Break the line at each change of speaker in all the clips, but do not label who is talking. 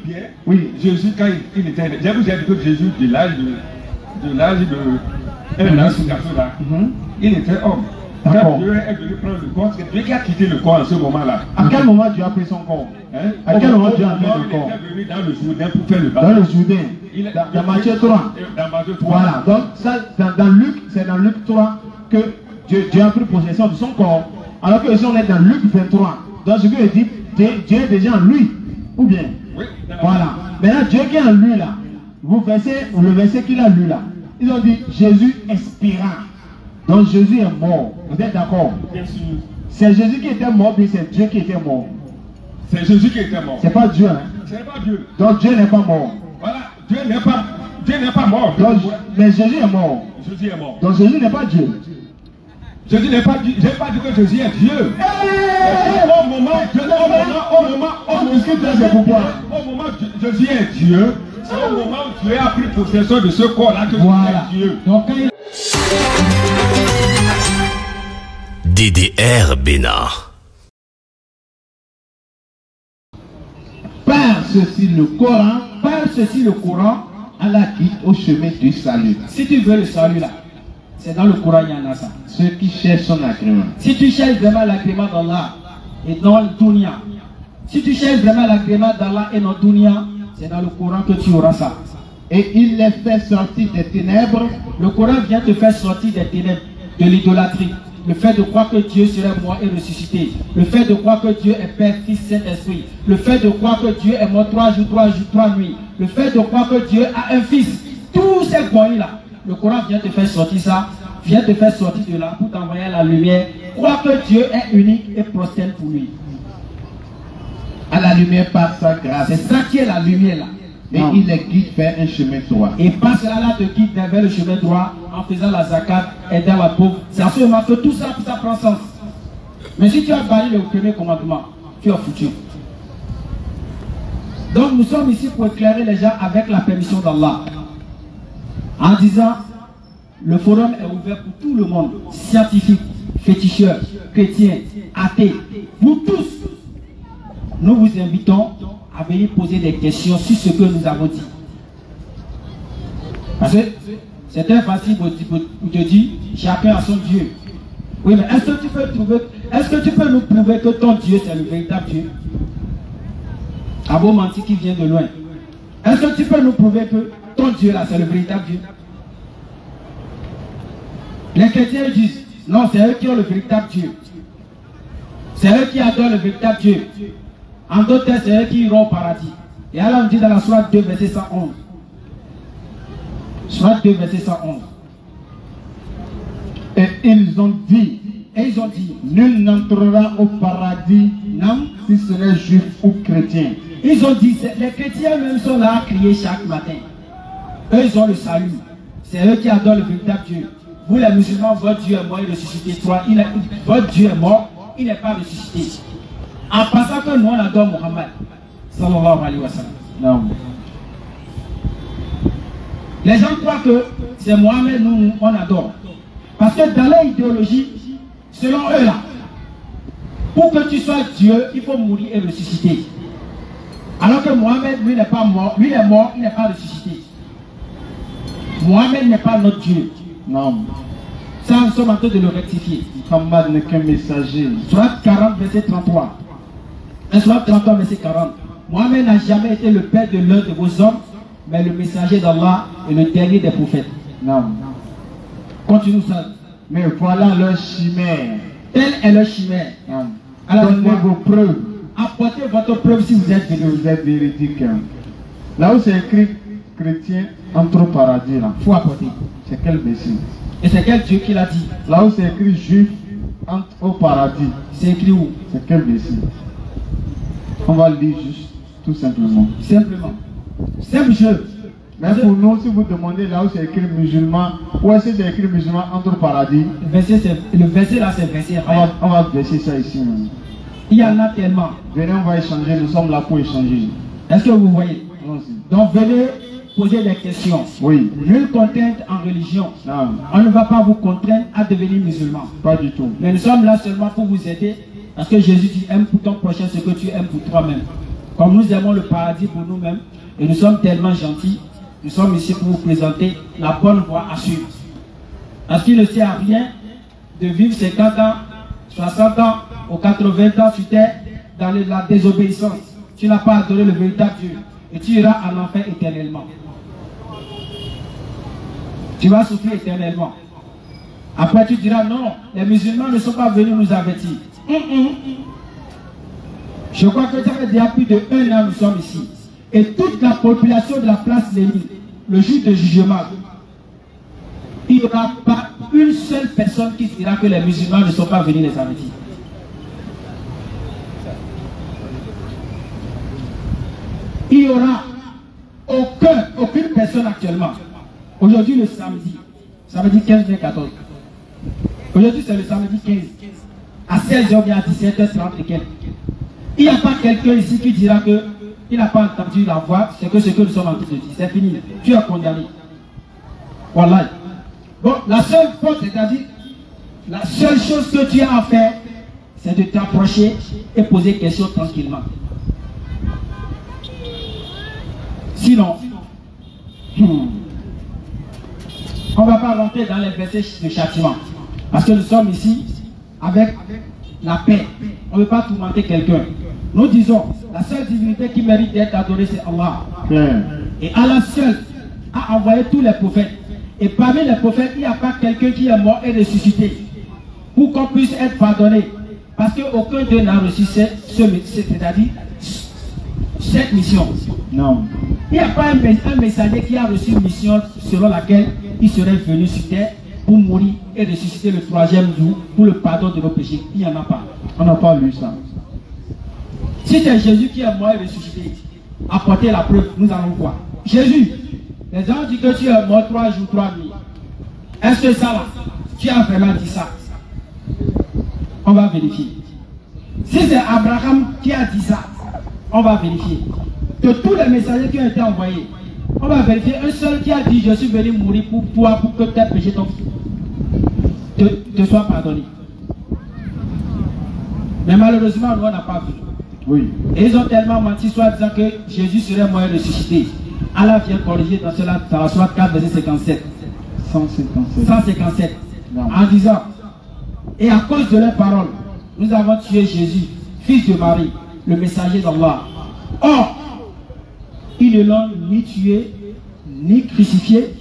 bien.
Oui.
Jésus, quand il était... J'ai vous dit que Jésus, de l'âge de un an, ce garçon-là, il était homme. Quand Dieu est venu prendre le corps, c'est Dieu qui a quitté le corps en ce moment-là.
À quel moment Dieu a pris son corps? À quel moment Dieu a pris le corps?
Il est venu dans le Jourdain pour faire le baptême.
Dans le Jourdain. Dans Matthieu 3.
Dans Matthieu 3.
Voilà. Donc, ça, dans Luc, c'est dans Luc 3 que Dieu a pris possession de son corps. Alors que ici, on est dans Luc 23. Donc, ce que je dis, Dieu est déjà en lui. Ou bien?
Oui.
Voilà. Maintenant, Dieu qui est en lui là, le verset qu'il a lu là, ils ont dit Jésus expira. Donc Jésus est mort. Vous êtes d'accord?
Bien sûr.
C'est Jésus qui était mort, puis c'est Dieu qui était mort.
C'est Jésus qui était mort.
C'est pas Dieu, hein?
Ce n'est pas Dieu.
Donc Dieu n'est pas mort.
Voilà. Dieu n'est pas mort.
Donc, mais Jésus est mort.
Jésus est mort.
Donc Jésus n'est pas Dieu.
Jésus n'est pas Dieu. Je n'ai pas dit que Jésus est Dieu. Au moment Jésus est Dieu, c'est au moment où Dieu a pris possession de ce corps-là que
voilà.
Jésus est Dieu.
Donc quand il...
DDR Bénard.
Par ceci le Coran, Allah guide au chemin du salut.
Si tu veux le salut là, c'est dans le Coran, il y en a ça.
Ceux qui cherchent son agrément.
Si tu cherches vraiment l'agrément d'Allah et dans le dunya, si tu cherches vraiment l'agrément d'Allah et dans le dunya, c'est dans le Coran que tu auras ça.
Et il les fait sortir des ténèbres.
Le Coran vient te faire sortir des ténèbres, de l'idolâtrie. Le fait de croire que Dieu serait mort et ressuscité. Le fait de croire que Dieu est Père, Fils, Saint-Esprit. Le fait de croire que Dieu est mort 3 jours, 3 nuits. Le fait de croire que Dieu a un fils. Tous ces points-là, le Coran vient te faire sortir ça. Vient te faire sortir de là pour t'envoyer à la lumière. Croire que Dieu est unique et prosterne pour lui.
À la lumière par sa grâce.
C'est ça qui est la lumière là.
Et il les guide vers un chemin droit.
Et par cela là te guide vers le chemin droit en faisant la zakat, aidant la pauvre. C'est à ce moment que tout ça, ça prend sens. Mais si tu as barré le premier commandement, tu as foutu. Donc nous sommes ici pour éclairer les gens avec la permission d'Allah. En disant, le forum est ouvert pour tout le monde, scientifiques, féticheurs, chrétiens, athées, vous tous. Nous vous invitons à venir poser des questions sur ce que nous avons dit. Parce que c'est très facile pour te dire, chacun a son Dieu. Oui, mais est-ce que tu peux nous prouver que ton Dieu c'est le véritable Dieu? À beau mentir qui vient de loin. Est-ce que tu peux nous prouver que ton Dieu là c'est le véritable Dieu? Les chrétiens disent, non, c'est eux qui ont le véritable Dieu. C'est eux qui adorent le véritable Dieu. En d'autres termes, c'est eux qui iront au paradis. Et alors on dit dans la sourate 2, verset 111. Sourate 2, verset 111.
Et ils ont dit, nul n'entrera au paradis, non, si ce n'est juif ou chrétien.
Ils ont dit, les chrétiens même sont là à crier chaque matin. Eux, ils ont le salut. C'est eux qui adorent le véritable Dieu. Vous les musulmans, votre Dieu est mort et ressuscité. Votre Dieu est mort, il n'est pas ressuscité. En pensant que nous on adore Mohammed. Sallallahu alayhi wa sallam.
Non.
Les gens croient que c'est Mohammed nous on adore. Parce que dans leur idéologie, selon eux là, pour que tu sois Dieu, il faut mourir et ressusciter. Alors que Mohammed, lui, n'est pas mort, lui il est mort, il n'est pas ressuscité. Mohammed n'est pas notre Dieu.
Non.
Ça, nous sommes en train de le rectifier.
Mohammed n'est qu'un messager.
Sourate 40, verset 33. Sourate 33, verset 40. Mohammed n'a jamais été le père de l'un de vos hommes, mais le messager d'Allah et le dernier des prophètes.
Non.
Continue ça.
Mais voilà leur chimère.
Telle est leur chimère.
Non.
Alors,
donnez vos preuves.
Apportez votre preuve si vous êtes véridique.
Vous êtes véridique. Là où c'est écrit chrétien entre au paradis là.
Il faut apporter.
C'est quel verset?
Et c'est quel Dieu qui l'a dit?
Là où c'est écrit juif entre au paradis.
C'est écrit où?
C'est quel verset? On va le lire juste, tout simplement.
Simplement. Simple jeu.
Mais pour nous, si vous demandez là où c'est écrit musulman, où est-ce que c'est écrit musulman entre au paradis?
Le verset là, c'est verset.
On va verser ça ici.
Il y en a tellement.
Venez, on va échanger, nous sommes là pour échanger.
Est-ce que vous voyez? Donc venez poser des questions.
Oui.
Nulle contrainte en religion.
Non.
On ne va pas vous contraindre à devenir musulman.
Pas du tout.
Mais nous sommes là seulement pour vous aider. Parce que Jésus dit, aime pour ton prochain ce que tu aimes pour toi-même. Comme nous aimons le paradis pour nous-mêmes, et nous sommes tellement gentils, nous sommes ici pour vous présenter la bonne voie à suivre. Parce qu'il ne sert à rien de vivre 50 ans, 60 ans ou 80 ans sur terre dans la désobéissance. Tu n'as pas adoré le véritable Dieu et tu iras en enfer éternellement. Tu vas souffrir éternellement. Après tu diras non, les musulmans ne sont pas venus nous avertir. Je crois que ça fait déjà plus de 1 an nous sommes ici. Et toute la population de la place Lénine, le jour de jugement, il n'y aura pas une seule personne qui dira que les musulmans ne sont pas venus les avertir. Il n'y aura aucune personne actuellement. Aujourd'hui le samedi 15 mai 14. Aujourd'hui c'est le samedi 15. À 16h bien à 17h30 et quelques. Il n'y a pas quelqu'un ici qui dira qu'il n'a pas entendu la voix, c'est que ce que nous sommes en train de dire. C'est fini. Tu es condamné. Voilà. Bon, la seule faute, c'est-à-dire, la seule chose que tu as à faire, c'est de t'approcher et poser des questions tranquillement. Sinon, on ne va pas rentrer dans les versets de châtiment. Parce que nous sommes ici avec la paix. On ne veut pas tourmenter quelqu'un. Nous disons, la seule divinité qui mérite d'être adorée, c'est Allah. Et Allah seul a envoyé tous les prophètes. Et parmi les prophètes, il n'y a pas quelqu'un qui est mort et ressuscité pour qu'on puisse être pardonné. Parce qu'aucun d'eux n'a reçu c'est-à-dire cette mission. Non. Il n'y a pas un messager qui a reçu une mission selon laquelle il serait venu sur terre pour mourir et ressusciter le 3e jour pour le pardon de nos péchés. Il n'y en a pas. On n'a pas lu ça. Si c'est Jésus qui est mort et ressuscité, apportez la preuve, nous allons voir. Jésus, les gens disent que tu es mort 3 jours, 3 nuits. Est-ce que ça là, tu as vraiment dit ça? On va vérifier. Si c'est Abraham qui a dit ça, on va vérifier. De tous les messagers qui ont été envoyés, on va vérifier un seul qui a dit je suis venu mourir pour toi, pour que tes péchés te soient pardonnés. Mais malheureusement, nous on n'a pas vu. Oui. Et ils ont tellement menti, soit disant que Jésus serait mort et ressuscité. Allah vient corriger dans cela, dans la sourate 4, verset 57. 157. Non. En disant, et à cause de leurs paroles, nous avons tué Jésus, fils de Marie, le messager d'Allah. Or, ils ne l'ont ni tué, ni crucifié,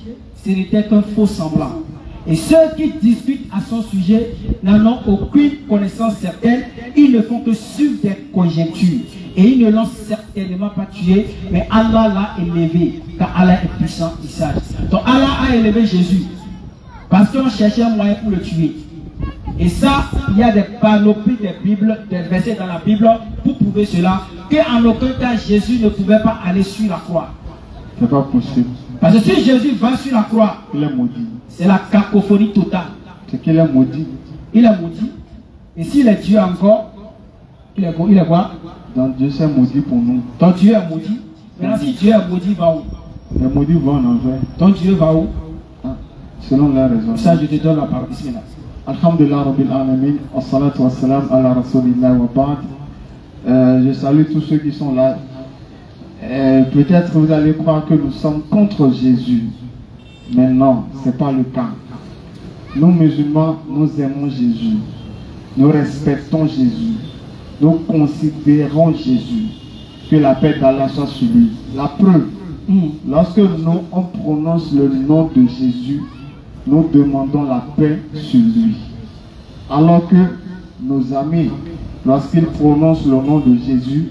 ce n'était qu'un faux semblant. Et ceux qui discutent à son sujet n'en ont aucune connaissance certaine, ils ne font que suivre des conjectures. Et ils ne l'ont certainement pas tué, mais Allah l'a élevé, car Allah est puissant et sage. Donc Allah a élevé Jésus, parce qu'on cherchait un moyen pour le tuer. Et ça, il y a des panoplies des versets dans la Bible pour prouver cela, qu'en aucun cas Jésus ne pouvait pas aller sur la croix.
C'est pas possible.
Parce que si Jésus va sur la croix,
il est maudit.
C'est la cacophonie totale.
C'est qu'il est maudit.
Il est maudit. Et s'il est Dieu encore, il est quoi?
Donc Dieu c'est maudit pour nous.
Ton Dieu est maudit. Maintenant si Dieu est maudit, va où?
Les maudits vont en enfer.
Ton Dieu va où?
Selon la raison.
Ça je te donne la parole. Bismillah.
Alhamdulillah Rabbil Alamin. As-salatu was-salam ala Rasulillah wa ba'd. Je salue tous ceux qui sont là. Peut-être vous allez croire que nous sommes contre Jésus. Mais non, ce n'est pas le cas. Nous musulmans, nous aimons Jésus. Nous respectons Jésus. Nous considérons Jésus. Que la paix d'Allah soit sur lui. La preuve, lorsque nous on prononce le nom de Jésus, nous demandons la paix sur lui. Alors que nos amis, lorsqu'ils prononcent le nom de Jésus,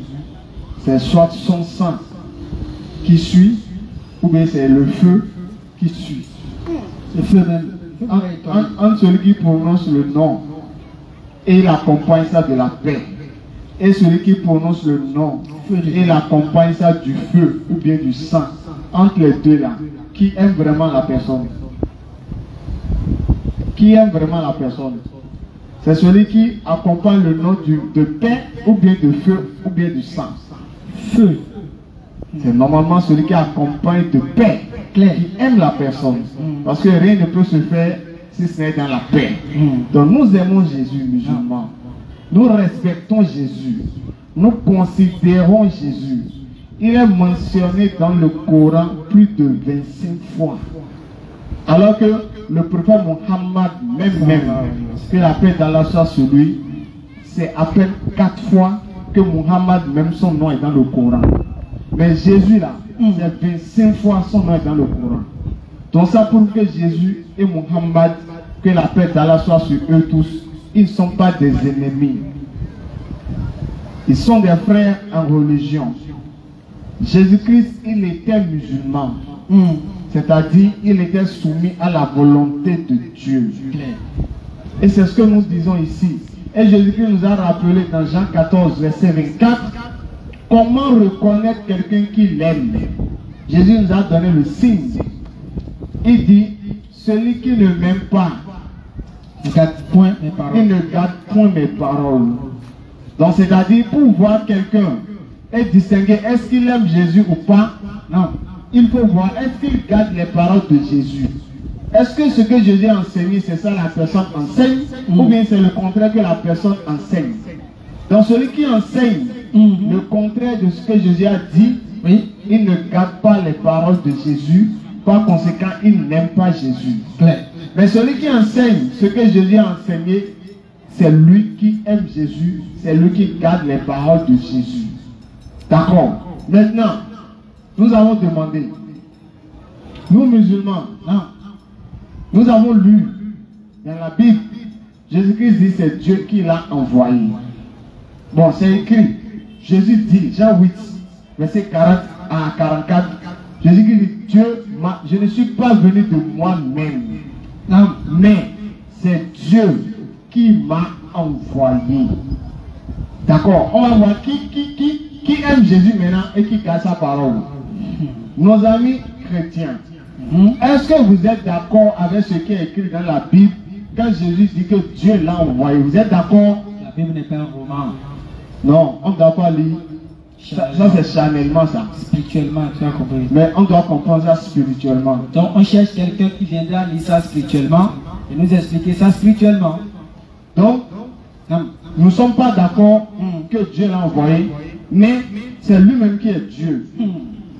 c'est soit son sang qui suit, ou bien c'est le feu qui suit. Le feu même. Entre celui qui prononce le nom et il accompagne ça de la paix, et celui qui prononce le nom et il accompagne ça du feu ou bien du sang, entre les deux là, qui aime vraiment la personne? Qui aime vraiment la personne? C'est celui qui accompagne le nom de paix ou bien de feu ou bien du sang. Feu. C'est normalement celui qui accompagne de paix, qui aime la personne. Parce que rien ne peut se faire si ce n'est dans la paix. Donc nous aimons Jésus, musulmans. Nous respectons Jésus. nous considérons Jésus, il est mentionné dans le Coran plus de 25 fois. Alors que le prophète Mohammed même, que la paix d'Allah soit sur lui, c'est à peine 4 fois que Mohammed même son nom est dans le Coran. Mais Jésus là, c'est 25 fois son nom est dans le Coran. Donc ça prouve que Jésus et Mohammed, que la paix d'Allah soit sur eux tous, ils ne sont pas des ennemis. Ils sont des frères en religion. Jésus-Christ, il était musulman. C'est-à-dire, il était soumis à la volonté de Dieu. Et c'est ce que nous disons ici. Et Jésus-Christ nous a rappelé dans Jean 14, verset 24, comment reconnaître quelqu'un qui l'aime. Jésus nous a donné le signe. Il dit, celui qui ne m'aime pas, il ne garde point mes paroles. Donc c'est-à-dire, pour voir quelqu'un et distinguer est-ce qu'il aime Jésus ou pas, non. Il faut voir est-ce qu'il garde les paroles de Jésus. Est-ce que ce que Jésus a enseigné, c'est ça la personne enseigne, ou bien c'est le contraire que la personne enseigne. Donc celui qui enseigne le contraire de ce que Jésus a dit, il ne garde pas les paroles de Jésus, par conséquent il n'aime pas Jésus. Mais celui qui enseigne ce que Jésus a enseigné, c'est lui qui aime Jésus, c'est lui qui garde les paroles de Jésus. D'accord. Maintenant, nous avons demandé, nous musulmans, nous avons lu dans la Bible, Jésus-Christ dit c'est Dieu qui l'a envoyé. Bon, c'est écrit, Jésus dit, Jean 8, verset 40 à 44, Jésus-Christ dit, Dieu, je ne suis pas venu de moi-même, mais c'est Dieu qui m'a envoyé. D'accord, on va voir qui aime Jésus maintenant et qui garde sa parole. Nos amis chrétiens, est-ce que vous êtes d'accord avec ce qui est écrit dans la Bible quand Jésus dit que Dieu l'a envoyé? Vous êtes d'accord?
La Bible n'est pas un roman.
Non, on ne doit pas lire. Ça c'est charnellement ça.
Spirituellement, tu as compris.
Mais on doit comprendre ça spirituellement.
Donc on cherche quelqu'un qui viendra lire ça spirituellement et nous expliquer ça spirituellement.
Donc, nous ne sommes pas d'accord que Dieu l'a envoyé, mais c'est lui-même qui est Dieu.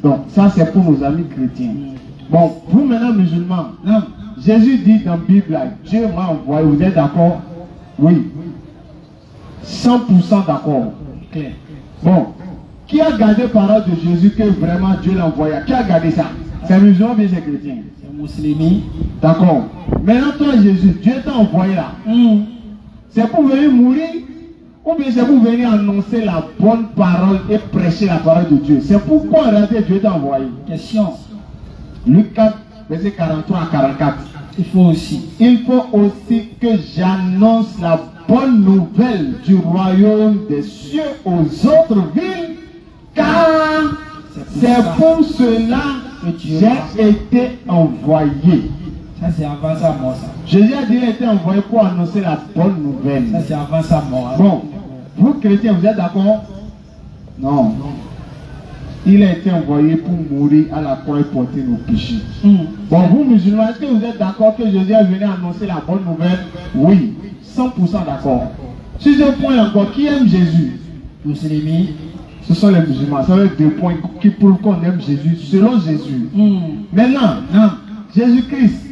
Donc, ça c'est pour nos amis chrétiens. Bon, vous maintenant musulmans, Jésus dit dans la Bible, Dieu m'a envoyé, vous êtes d'accord? Oui. 100% d'accord. Bon, qui a gardé la parole de Jésus que vraiment Dieu l'a envoyé? Qui a gardé ça? C'est musulman ou bien c'est chrétien?
C'est musulman.
D'accord. Maintenant toi Jésus, Dieu t'a envoyé là. C'est pour venir mourir ou bien c'est pour venir annoncer la bonne parole et prêcher la parole de Dieu? C'est pourquoi en réalité Dieu t'a envoyé.
Question.
Luc 4, verset 43 à 44.
Il faut aussi que j'annonce la bonne nouvelle du royaume des cieux aux autres villes, car c'est pour cela que j'ai été envoyé. Ça c'est avant sa mort.
Jésus a dit qu'il a été envoyé pour annoncer la bonne nouvelle.
Ça c'est avant sa mort.
Bon, vous chrétiens, vous êtes d'accord? Non. Il a été envoyé pour mourir à la croix et porter nos péchés. Bon, vous musulmans, est-ce que vous êtes d'accord que Jésus est venu annoncer la bonne nouvelle? Oui, 100% d'accord. Sur ce point encore, qui aime Jésus?
Musulmans.
Ce sont les musulmans. Ça veut dire 2 points qui prouvent qu'on aime Jésus selon Jésus. Maintenant, Jésus-Christ,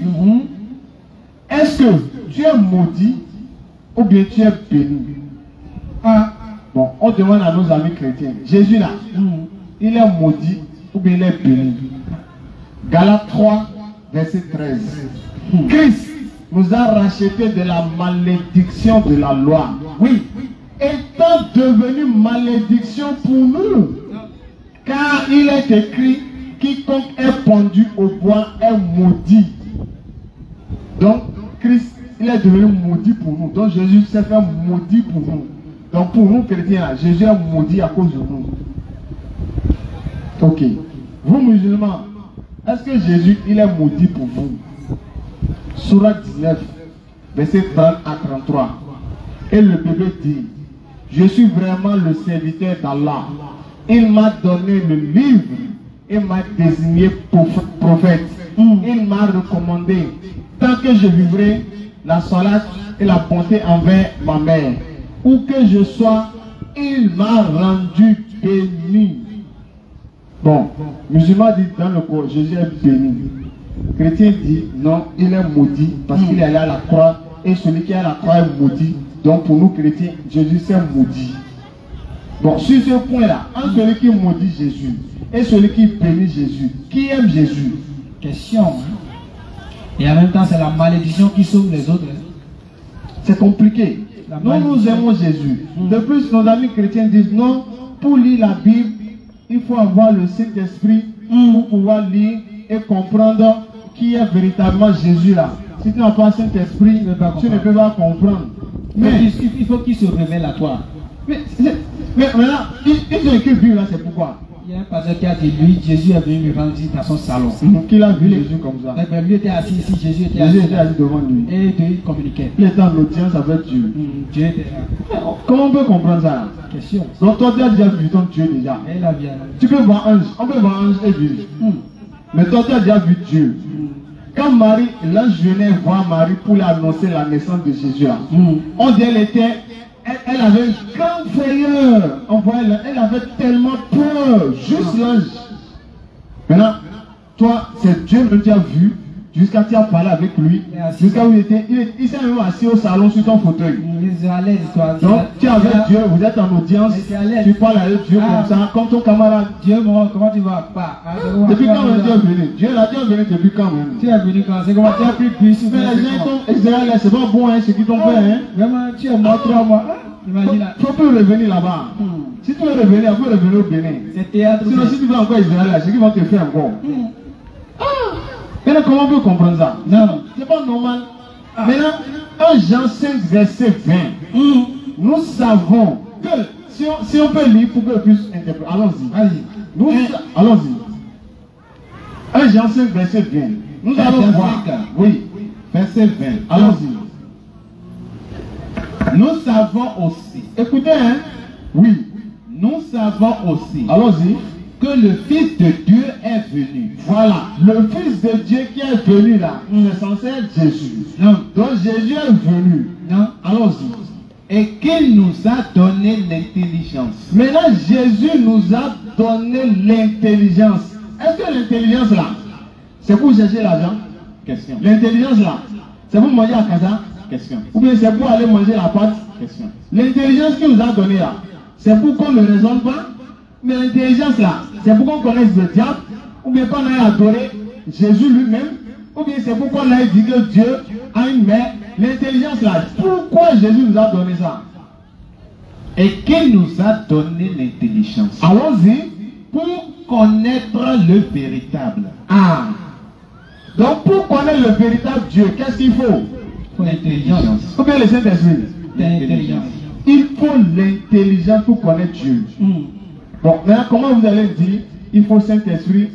est-ce que tu es maudit ou bien tu es béni? Bon, on demande à nos amis chrétiens. Jésus là, il est maudit ou bien il est béni? Galates 3, verset 13. Christ nous a racheté de la malédiction de la loi. Oui. Étant devenu malédiction pour nous. Car il est écrit, quiconque est pendu au bois est maudit. Donc, Christ, il est devenu maudit pour nous. Donc, Jésus s'est fait maudit pour nous. Donc, pour nous chrétiens, Jésus est maudit à cause de nous. Ok. Vous musulmans, est-ce que Jésus, il est maudit pour vous? Surat 19, verset 30 à 33. Et le bébé dit, je suis vraiment le serviteur d'Allah. Il m'a donné le livre et m'a désigné prophète. Il m'a recommandé, tant que je vivrai, la salat et la bonté envers ma mère. Où que je sois, il m'a rendu béni. Bon, musulman dit dans le corps, Jésus est béni. Chrétien dit non, il est maudit parce qu'il est allé à la croix et celui qui est à la croix est maudit. Donc pour nous chrétiens, Jésus c'est maudit. Bon, sur ce point-là, entre celui qui maudit Jésus et celui qui bénit Jésus, qui aime Jésus?
Question. Et en même temps, c'est la malédiction qui sauve les autres.
C'est compliqué. Nous aimons Jésus. De plus, nos amis chrétiens disent non, pour lire la Bible, il faut avoir le Saint-Esprit pour pouvoir lire et comprendre qui est véritablement Jésus là. Si tu n'as pas le Saint-Esprit, tu ne peux pas comprendre.
Mais il faut qu'il se révèle à toi.
Mais maintenant, ils ont écrit Bible là, c'est pourquoi?
Il y a un pasteur qui a dit, lui, Jésus est venu lui rendre visite dans son salon.
Qu'il a vu Jésus comme ça.
Lui était assis ici, Jésus était
assis devant lui.
Et il communiquait.
Il était en audience avec Dieu.
Dieu était là.
Comment on peut comprendre ça?
Question.
Donc toi, tu as déjà vu ton Dieu déjà.
Et la vie.
Tu peux voir ange. On peut voir ange et vivre. Mais toi, tu as déjà vu Dieu. Quand Marie, l'ange venait voir Marie pour lui annoncer la naissance de Jésus là. On dit elle avait une grande frayeur. Elle avait tellement peur. Juste l'ange. Maintenant, toi, c'est Dieu que tu as vu. Jusqu'à tu as parlé avec lui. Jusqu'à où il était. Il s'est même assis au salon sur ton fauteuil. Donc, tu es avec Dieu. Vous êtes en audience. Tu parles avec Dieu comme ça. Comme ton camarade.
Dieu, comment tu vas pas?
Depuis quand Dieu est venu? Dieu est venu depuis quand même?
Tu es venu quand? C'est comment tu as pris bus?
Mais les gens sont Israël, c'est pas bon, hein, ce qu'ils t'ont fait. Hein.
Vraiment, tu es mort 3 mois. Imagine.
Tu peux revenir là-bas. Si tu veux revenir, tu peux revenir au Bénin.
C'est théâtre.
Sinon, si tu vas encore Israël, c'est qu'ils vont te faire encore. Maintenant, comment on peut comprendre ça? Non, c'est pas normal. Maintenant, 1 Jean 5, verset 20. Nous savons que, si on peut lire pour que puisse interpréter, allons-y. Allons-y. 1 Jean 5, verset 20. Nous allons voir. Oui, verset 20. Allons-y.
Nous savons aussi.
Écoutez, hein? Oui.
Nous savons aussi.
Allons-y.
Que le Fils de Dieu est venu.
Voilà. Le Fils de Dieu qui est venu là, c'est censé être Jésus.
Non.
Donc Jésus est venu.
Non.
Allons-y.
Et qu'il nous a donné l'intelligence.
Maintenant, Jésus nous a donné l'intelligence. Est-ce que l'intelligence là, c'est pour chercher l'argent?
Question.
L'intelligence là, c'est pour manger à casa?
Question.
Ou bien c'est pour aller manger la pâte?
Question.
L'intelligence qu'il nous a donnée là, c'est pour qu'on ne raisonne pas? Mais l'intelligence là, c'est pour qu'on connaisse le diable? Ou bien qu'on aille adorer Jésus lui-même? Ou bien c'est pour qu'on aille dire que Dieu a une mère? L'intelligence là, pourquoi Jésus nous a donné ça?
Et qu'il nous a donné l'intelligence.
Allons-y.
Pour connaître le véritable.
Ah. Donc pour connaître le véritable Dieu, qu'est-ce qu'il faut?
L'intelligence.
Ou bien le Saint-Esprit?
L'intelligence.
Il faut l'intelligence pour connaître Dieu. Bon, maintenant, comment vous allez dire, il faut Saint-Esprit,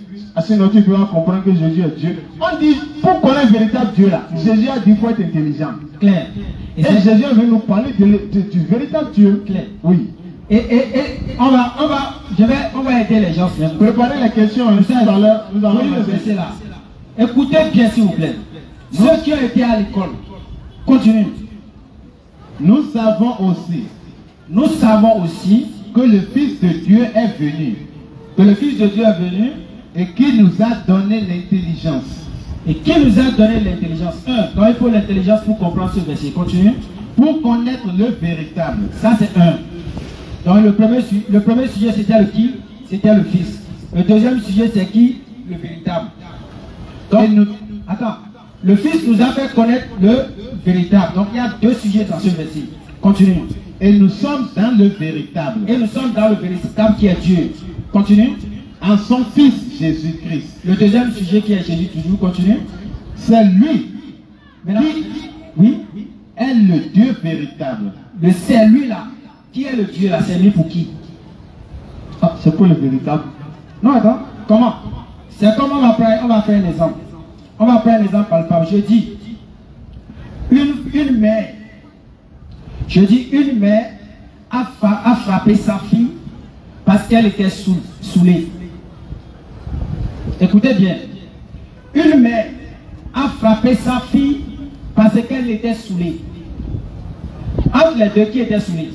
sinon tu peux comprendre que Jésus est Dieu. On dit, pour connaître le véritable Dieu là, Jésus a dit qu'il faut être intelligent.
Clair.
Et Jésus veut nous parler du véritable Dieu.
Clair.
Oui.
Et on va aider les gens.
Préparez les questions, tout à l'heure, nous allons
le verset là. Écoutez bien s'il vous plaît. Ceux qui ont été à l'école, continuez.
Nous savons aussi
que le Fils de Dieu est venu. Que le Fils de Dieu est venu
et qui nous a donné l'intelligence.
Et qui nous a donné l'intelligence. Donc il faut l'intelligence pour comprendre ce verset. Continue.
Pour connaître le véritable.
Ça c'est un. Donc le premier sujet c'était le qui? C'était le Fils. Le deuxième sujet c'est qui? Le véritable. Donc attends. Le Fils nous a fait connaître le véritable. Donc il y a 2 sujets dans ce verset. Continue.
Et nous sommes dans le véritable.
Et nous sommes dans le véritable qui est Dieu. Continue.
En son Fils Jésus-Christ.
Le deuxième sujet qui est Jésus, toujours continue.
C'est lui.
Maintenant,
oui, est le Dieu véritable.
C'est lui là. Qui est le Dieu là? C'est lui pour qui?
Ah, c'est pour le véritable.
Non, attends. Comment? C'est comme on va faire un exemple. On va prendre un exemple palpable. Je dis, une mère. Je dis, une mère a frappé sa fille parce qu'elle était saoulée. Écoutez bien. Une mère a frappé sa fille parce qu'elle était saoulée. Entre les deux, qui était saoulée?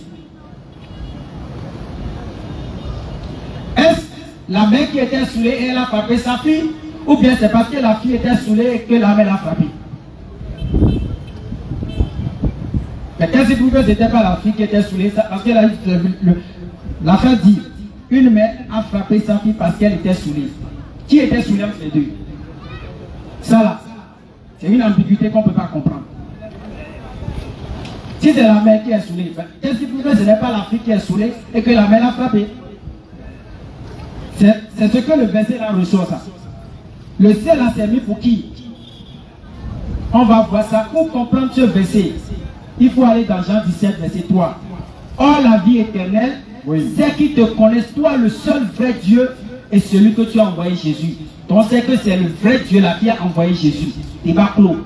la mère qui était saoulée et elle a frappé sa fille, ou bien c'est parce que la fille était saoulée et que la mère l'a frappée. Mais qu'est-ce qui prouve que ce n'était pas la fille qui était saoulée? Parce que la femme dit, une mère a frappé sa fille parce qu'elle était saoulée. Qui était saoulée entre les deux? Ça là, c'est une ambiguïté qu'on ne peut pas comprendre. Si c'est la mère qui est saoulée, qu'est-ce qui prouve que ce n'est pas la fille qui est saoulée et que la mère l'a frappée? C'est ce que le verset là ressort ça. Le ciel a servi pour qui? On va voir ça. Pour comprendre ce verset, il faut aller dans Jean 17, verset 3. Or la vie éternelle, c'est qu'ils te connaissent, toi le seul vrai Dieu et celui que tu as envoyé Jésus. Donc c'est que c'est le vrai Dieu là qui a envoyé Jésus. Débat clos.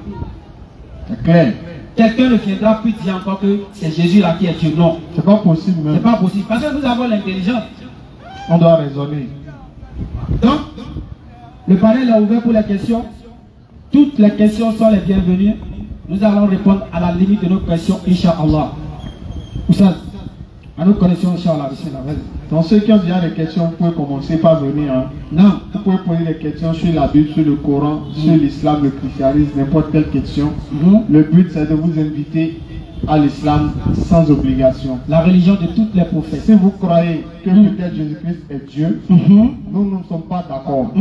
C'est clair.
Quelqu'un ne viendra plus dire encore que c'est Jésus là qui est Dieu. Non.
C'est pas possible même.
C'est pas possible. Parce que nous avons l'intelligence.
On doit raisonner.
Donc, le panel est ouvert pour les questions. Toutes les questions sont les bienvenues. Nous allons répondre à la limite de nos questions, Inch'Allah. Oustaz, à nos connexions, Inch'Allah.
Donc ceux qui ont déjà des questions, vous pouvez commencer par venir. Hein.
Non.
Vous pouvez poser des questions sur la Bible, sur le Coran, sur l'islam, le christianisme, n'importe quelle question. Le but c'est de vous inviter à l'islam sans obligation.
La religion de tous les prophètes.
Si vous croyez que peut-être Jésus-Christ est Dieu, nous ne sommes pas d'accord.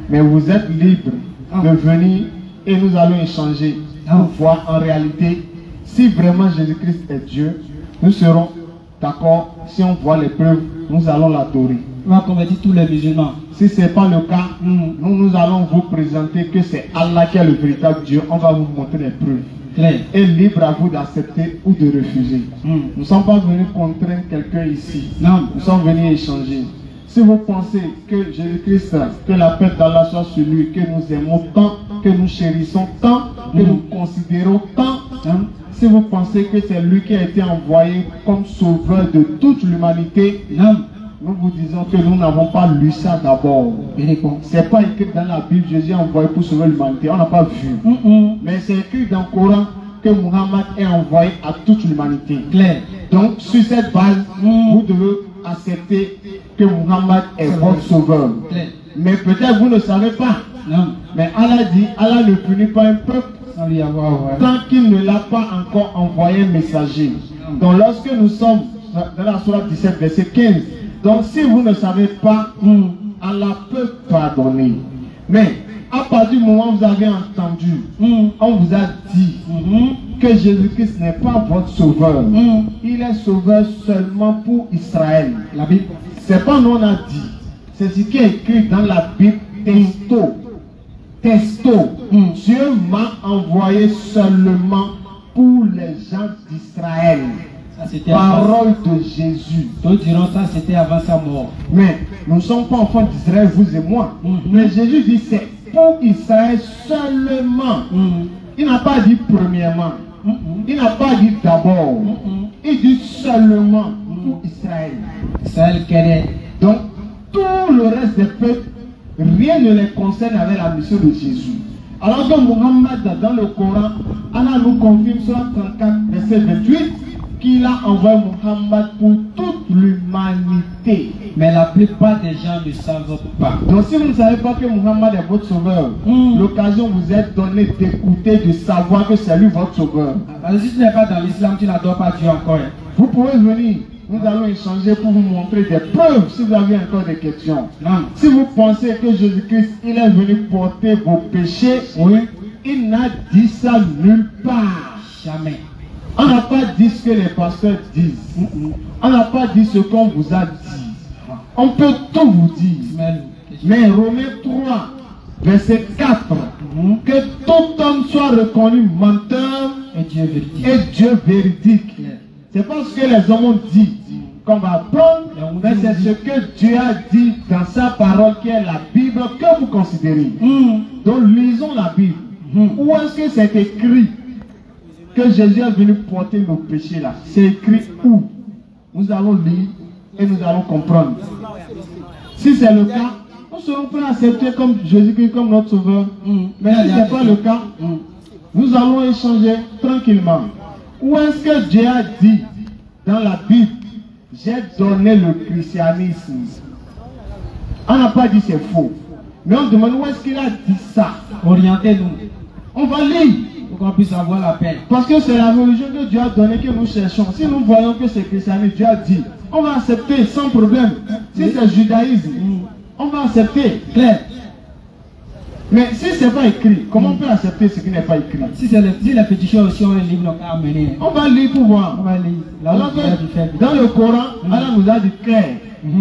Mais vous êtes libre de venir et nous allons échanger pour voir en réalité si vraiment Jésus-Christ est Dieu. Nous serons d'accord. Si on voit les preuves, nous allons l'adorer.
On va convertir tous les musulmans.
Si ce n'est pas le cas, nous allons vous présenter que c'est Allah qui est le véritable Dieu. On va vous montrer les preuves. Et libre à vous d'accepter ou de refuser. Nous ne sommes pas venus contraindre quelqu'un ici.
Non.
Nous sommes venus échanger. Si vous pensez que Jésus-Christ, que la paix d'Allah soit sur lui, que nous aimons tant, que nous chérissons tant, que nous considérons tant, si vous pensez que c'est lui qui a été envoyé comme sauveur de toute l'humanité, nous vous disons que nous n'avons pas lu ça d'abord. Ce n'est pas écrit dans la Bible, Jésus est envoyé pour sauver l'humanité. On n'a pas vu. Mais c'est écrit dans le Coran que Muhammad est envoyé à toute l'humanité. Donc, sur cette base, vous devez accepter que Muhammad est votre sauveur. Mais peut-être vous ne savez pas. Mais Allah dit, Allah ne punit pas un peuple tant qu'il ne l'a pas encore envoyé un messager. Donc, lorsque nous sommes dans la sourate 17, verset 15, donc si vous ne savez pas, Allah peut pardonner. Mais à partir du moment où vous avez entendu, on vous a dit que Jésus-Christ n'est pas votre sauveur. Il est sauveur seulement pour Israël. La Bible, c'est pas nous on a dit. C'est ce qui est écrit dans la Bible. Testo. Dieu m'a envoyé seulement pour les gens d'Israël. Parole de Jésus.
D'autres diront ça, c'était avant sa mort.
Mais nous ne sommes pas enfants d'Israël, vous et moi. Mais Jésus dit c'est pour Israël seulement. Il n'a pas dit premièrement. Il n'a pas dit d'abord. Il dit seulement pour Israël.
Israël quel est?
Donc, tout le reste des peuples, rien ne les concerne avec la mission de Jésus. Alors que Muhammad, dans le Coran, Allah nous confirme sur 34, verset 28, qu'il a envoyé Muhammad pour toute l'humanité.
Mais la plupart des gens ne savent pas.
Donc si vous ne savez pas que Muhammad est votre sauveur, l'occasion vous est donnée d'écouter, de savoir que c'est lui votre sauveur.
Parce que si tu n'es pas dans l'islam, tu n'adores pas Dieu encore.
Vous pouvez venir, nous allons échanger pour vous montrer des preuves si vous avez encore des questions. Si vous pensez que Jésus-Christ, il est venu porter vos péchés, il n'a dit ça nulle part.
Jamais.
On n'a pas dit ce que les pasteurs disent. On n'a pas dit ce qu'on vous a dit. On peut tout vous dire. Mais Romains 3, verset 4, que tout homme soit reconnu menteur
et Dieu véridique.
C'est pas ce que les hommes ont dit qu'on va prendre, mais c'est ce que Dieu a dit dans sa parole qui est la Bible que vous considérez. Donc lisons la Bible. Où est-ce que c'est écrit que Jésus est venu porter nos péchés là? C'est écrit où? Nous allons lire et nous allons comprendre. Si c'est le cas, nous serons prêts à accepter comme Jésus-Christ comme notre sauveur. Mais si ce n'est pas le cas, nous allons échanger tranquillement. Où est-ce que Dieu a dit dans la Bible, j'ai donné le christianisme On n'a pas dit c'est faux. Mais on demande où est-ce qu'il a dit ça.
Orientez-nous.
On va lire.
Pour qu'on puisse avoir la paix.
Parce que c'est la religion que Dieu a donnée que nous cherchons. Si nous voyons que c'est christianisme, Dieu a dit, on va accepter sans problème. Si c'est judaïsme, on va accepter.
Clair.
Mais si ce n'est pas écrit, comment on peut accepter ce qui n'est pas écrit?
Si les pétitions aussi ont un livre, donc à amener.
On va lire pour voir.
On va lire.
Alors que dans le Coran, Allah nous a dit clair.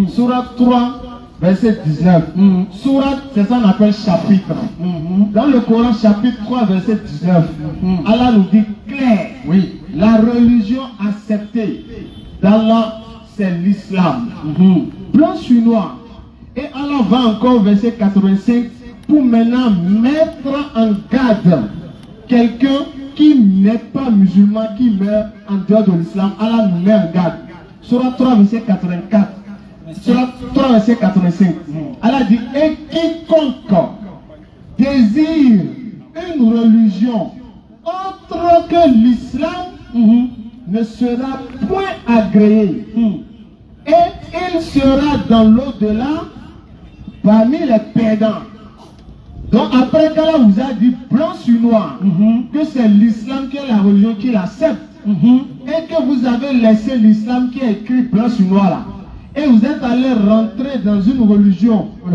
Surat 3, verset 19. Surat, c'est ça qu'on appelle chapitre. Dans le Coran, chapitre 3, verset 19, Allah nous dit clair.
Oui.
La religion acceptée d'Allah, c'est l'islam. Blanc sur noir. Et Allah va encore, verset 85, pour maintenant mettre en garde quelqu'un qui n'est pas musulman, qui meurt en dehors de l'islam. Allah nous met en garde. Surat 3, verset 84. Surat 3, verset 85. Allah dit, et quiconque désire une religion autre que l'islam ne sera point agréé. Et il sera dans l'au-delà parmi les perdants. Donc après qu'Allah vous a dit blanc sur noir que c'est l'islam qui est la religion qu'il accepte et que vous avez laissé l'islam qui est écrit blanc sur noir là et vous êtes allé rentrer dans une religion où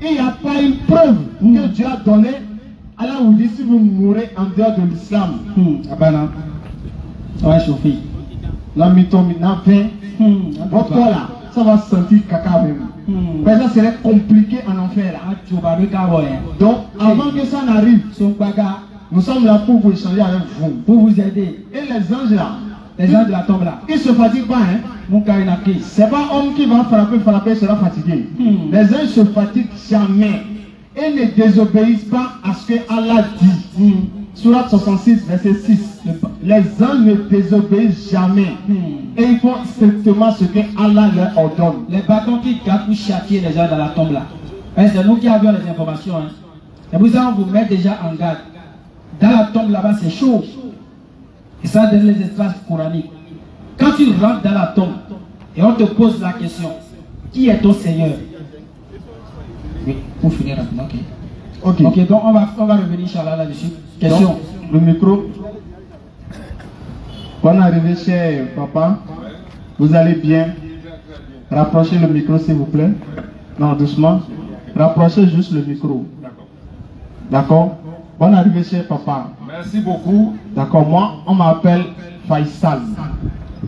il n'y a pas une preuve que Dieu a donnée, Allah vous dit si vous mourrez en dehors de l'islam,
ça va chauffer.
La mythomina votre corps là, ça va sentir caca même. Mais ça serait compliqué en enfer là. Donc avant que ça n'arrive, nous sommes là pour vous échanger avec vous,
pour vous aider.
Et les anges là,
les anges de la tombe là,
ils ne se fatiguent pas c'est pas homme qui va frapper sera fatigué. Les anges ne se fatiguent jamais et ne désobéissent pas à ce que Allah dit. Surat 66 verset 6. Les anges ne désobéissent jamais et ils font strictement ce que Allah leur ordonne.
Les bâtons qui gardent pour châtier les gens dans la tombe là, c'est nous qui avions les informations. Et vous allez vous mettre déjà en garde. Dans la tombe là-bas c'est chaud. Et ça donne les espaces coraniques. Quand tu rentres dans la tombe et on te pose la question, qui est ton Seigneur? Oui, pour finir rapidement. Ok, donc on va revenir Inch'Allah là-dessus. Question.
Donc, le micro. Quand on est arrivé chez papa, vous allez bien. Rapprochez le micro s'il vous plaît. Non, doucement. Rapprochez juste le micro. D'accord. Quand on est arrivé chez papa.
Merci beaucoup.
D'accord, moi on m'appelle Faisal.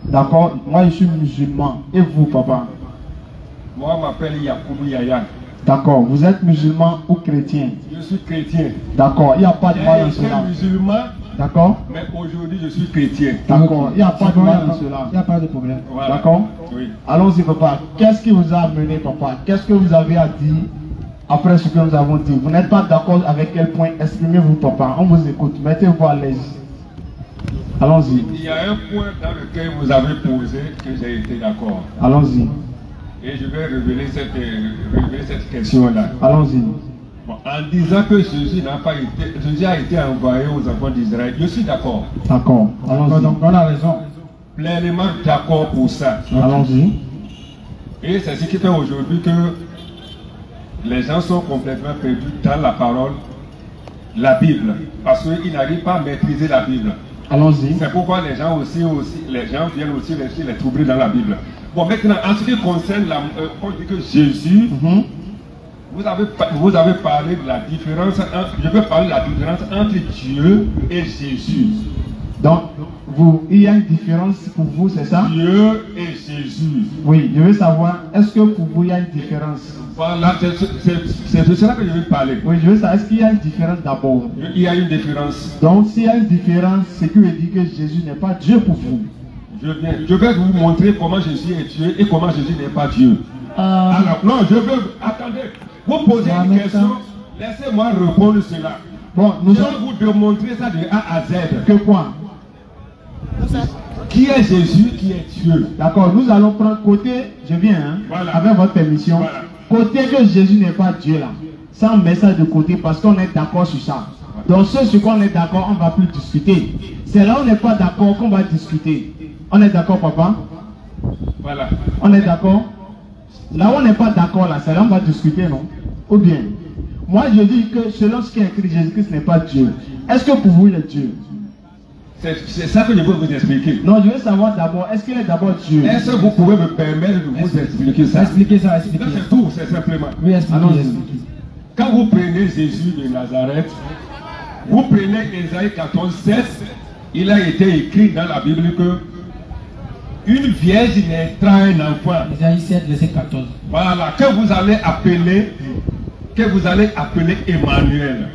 D'accord, moi je suis musulman. Et vous papa?
Moi on m'appelle Yakoubou Yaya.
D'accord, vous êtes musulman ou chrétien?
Je suis chrétien.
D'accord, il n'y a pas de mal dans cela.
Je suis musulman.
D'accord.
Mais aujourd'hui je suis chrétien.
D'accord, il n'y a pas de mal dans cela.
Il n'y a pas de problème.
Voilà.
D'accord.
Oui.
Allons-y papa. Qu'est-ce qui vous a amené papa? Qu'est-ce que vous avez à dire après ce que nous avons dit? Vous n'êtes pas d'accord avec quel point? Exprimez-vous papa. On vous écoute. Mettez-vous à l'aise. Allons-y.
Il y a un point dans lequel vous avez posé que j'ai été d'accord.
Allons-y.
Et je vais révéler cette question-là.
Allons-y.
Bon, en disant que Jésus a été envoyé aux enfants d'Israël, je suis d'accord.
D'accord. Allons-y.
Donc on a raison.
Pleinement d'accord pour ça.
Allons-y.
Et c'est ce qui fait aujourd'hui que les gens sont complètement perdus dans la parole, la Bible, parce qu'ils n'arrivent pas à maîtriser la Bible.
Allons-y.
C'est pourquoi les gens viennent aussi les troubler dans la Bible. Bon, maintenant, en ce qui concerne on dit que Jésus, vous avez parlé de la différence, je veux parler de la différence entre Dieu et Jésus.
Donc, il y a une différence pour vous, c'est ça?
Dieu et Jésus.
Oui, je veux savoir, est-ce que pour vous il y a une différence?
Voilà, c'est de cela que je veux parler.
Oui, je veux savoir, est-ce qu'il y a une différence d'abord?
Il y a une différence.
Donc, s'il y a une différence, c'est que veut dire que Jésus n'est pas Dieu pour vous.
Je vais vous montrer comment Jésus est Dieu et comment Jésus n'est pas Dieu. Alors, non, attendez, vous posez une question, laissez-moi répondre cela.
Bon,
je vais vous démontrer ça de A à Z.
Que quoi?
Qui est Jésus, qui est Dieu?
D'accord, nous allons prendre côté, je viens, hein,
voilà.
Avec votre permission.
Voilà.
Côté que Jésus n'est pas Dieu là. Ça, on met ça de côté parce qu'on est d'accord sur ça. Voilà. Donc, ce sur quoi on est d'accord, on ne va plus discuter. C'est là où on n'est pas d'accord qu'on va discuter. On est d'accord, papa?
Voilà.
On est d'accord?
Là où on n'est pas d'accord, là, c'est là on va discuter, non? Ou bien, moi je dis que selon ce qui est écrit, Jésus-Christ n'est pas Dieu. Est-ce que pour vous il est Dieu?
C'est ça que je veux vous expliquer.
Non, je veux savoir d'abord, est-ce qu'il est d'abord Dieu?
Est-ce que vous pouvez me permettre de vous expliquer ça?
Expliquez ça, expliquez.
Ça, c'est tout, c'est simplement.
Oui, expliquez, expliquez.
Quand vous prenez Jésus de Nazareth, vous prenez Ésaïe 14:7, il a été écrit dans la Bible que une vierge naîtra un enfant.
Ésaïe 7, verset 14.
Voilà, que vous allez appeler Emmanuel.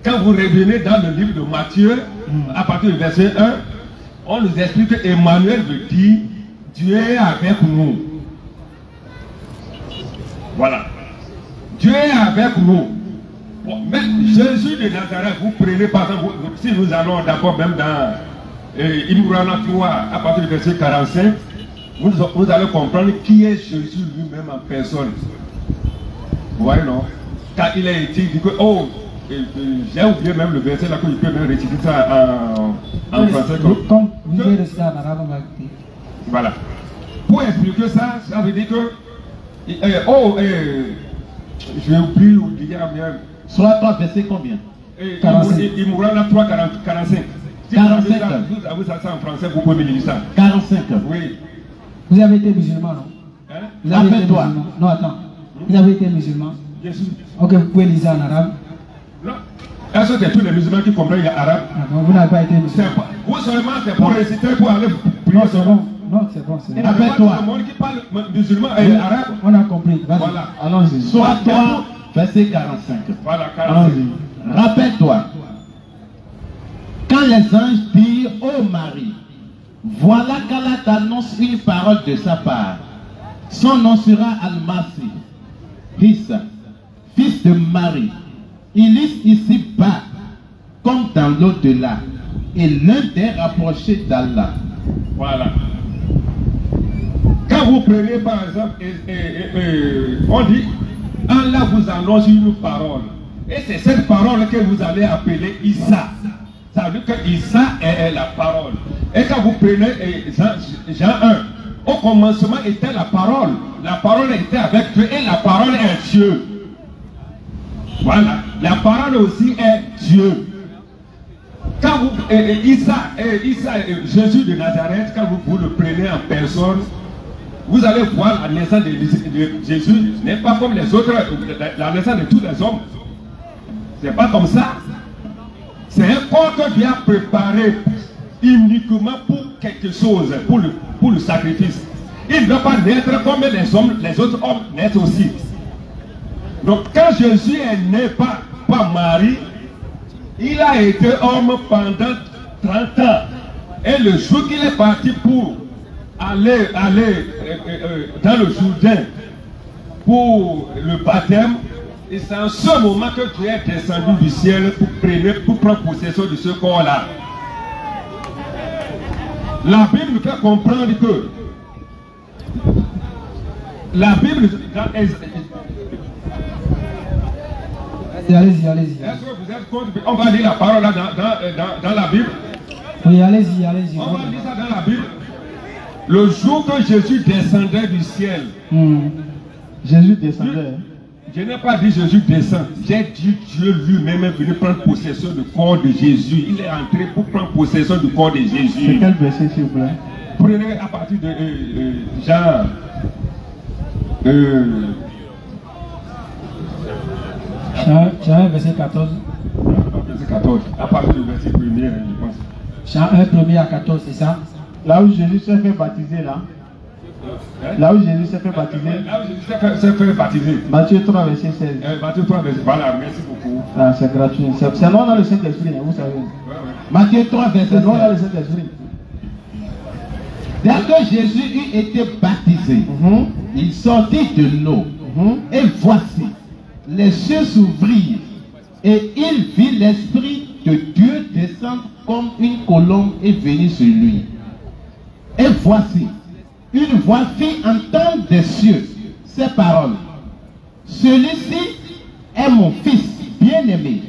Quand vous revenez dans le livre de Matthieu, à partir du verset 1, on nous explique que Emmanuel veut dire Dieu est avec nous. Voilà. Dieu est avec nous. Bon, mais Jésus de Nazareth, vous prenez par exemple, si nous allons d'abord même dans Imrana 3, à partir du verset 45, vous allez comprendre qui est Jésus lui-même en personne. Vous voyez, non? Quand il a été dit que, oh, j'ai oublié même le verset là, que je peux même réciter ça en français.
Comme vous pouvez rester en arabe, on va écouter.
Voilà. Pour expliquer ça, ça veut dire que, je vais oublier bien.
Soit 3 verset combien?
Il mourra là 3, 45. Si
45.
Vous avez ça en français, vous pouvez me lire ça.
45.
Oui.
Vous avez été musulman, non?
Hein?
Vous avez été
Rappelle-toi.
musulman. Non, attends. Vous avez été musulman.
Bien sûr.
Ok, vous pouvez lire ça en arabe.
Non. Est-ce que c'est tous les musulmans qui comprennent l'arabe?
Non, vous n'avez pas été musulman.
Vous seulement, c'est pour réciter, pour aller prier.
Non, c'est bon. Non, c'est bon.
Il n'y a pas
Rappelle-toi.
tout le monde qui parle musulman et arabe.
On a compris. Vas-y.
Voilà.
Allons-y. Soit 3 verset 45.
Voilà, 45.
Allons-y. Rappelle-toi. Quand les anges dirent ô Marie, voilà qu'Allah t'annonce une parole de sa part. Son nom sera Al-Masih, fils de Marie. Il est ici-bas, comme dans l'au-delà, et l'un des rapprochés d'Allah.
Voilà. Quand vous prenez par exemple, on dit, Allah vous annonce une parole. Et c'est cette parole que vous allez appeler Issa. Ça veut dire que Issa est la parole. Et quand vous prenez Jean 1, au commencement était la parole. La parole était avec Dieu et la parole est Dieu. Voilà. La parole aussi est Dieu. Quand vous, Jésus de Nazareth, quand vous le prenez en personne, vous allez voir la naissance de Jésus n'est pas comme les autres, la naissance de tous les hommes. C'est pas comme ça. C'est un corps que Dieu a préparé uniquement pour quelque chose, pour le sacrifice. Il ne doit pas naître comme les autres hommes naissent aussi. Donc quand Jésus est né par Marie, il a été homme pendant 30 ans. Et le jour qu'il est parti pour aller dans le Jourdain pour le baptême, et c'est en ce moment que Dieu est descendu du ciel pour prendre possession de ce corps-là. La Bible nous fait comprendre que la Bible
Allez-y.
Est-ce que vous êtes contre? On va lire la parole là dans la Bible.
Oui, allez-y.
On va lire ça dans la Bible. Le jour que Jésus descendait du ciel.
Jésus descendait.
Je n'ai pas dit Jésus descend. J'ai dit Dieu lui-même est venu prendre possession du corps de Jésus. Il est entré pour prendre possession du corps de Jésus.
C'est quel verset s'il vous plaît?
Prenez à partir de Jean.
Jean 1, verset 14.
Verset 14. À partir du verset 1er, je pense.
Jean 1, 1er à 14, c'est ça?
Là où Jésus s'est fait baptiser là. Là où Jésus s'est fait baptiser.
Là où Jésus s'est fait baptiser.
Matthieu 3, verset 16.
Matthieu 3, verset. Voilà, merci beaucoup.
Ah, c'est gratuit. C'est non dans le Saint-Esprit, vous savez. Matthieu 3, verset 16. Non dans le Saint-Esprit.
Dès que Jésus eut été baptisé, il sortit de l'eau. Et voici, les cieux s'ouvrirent. Et il vit l'Esprit de Dieu descendre comme une colombe et venir sur lui. Et voici, une voix fit entendre des cieux ces paroles. Celui-ci est mon fils bien-aimé,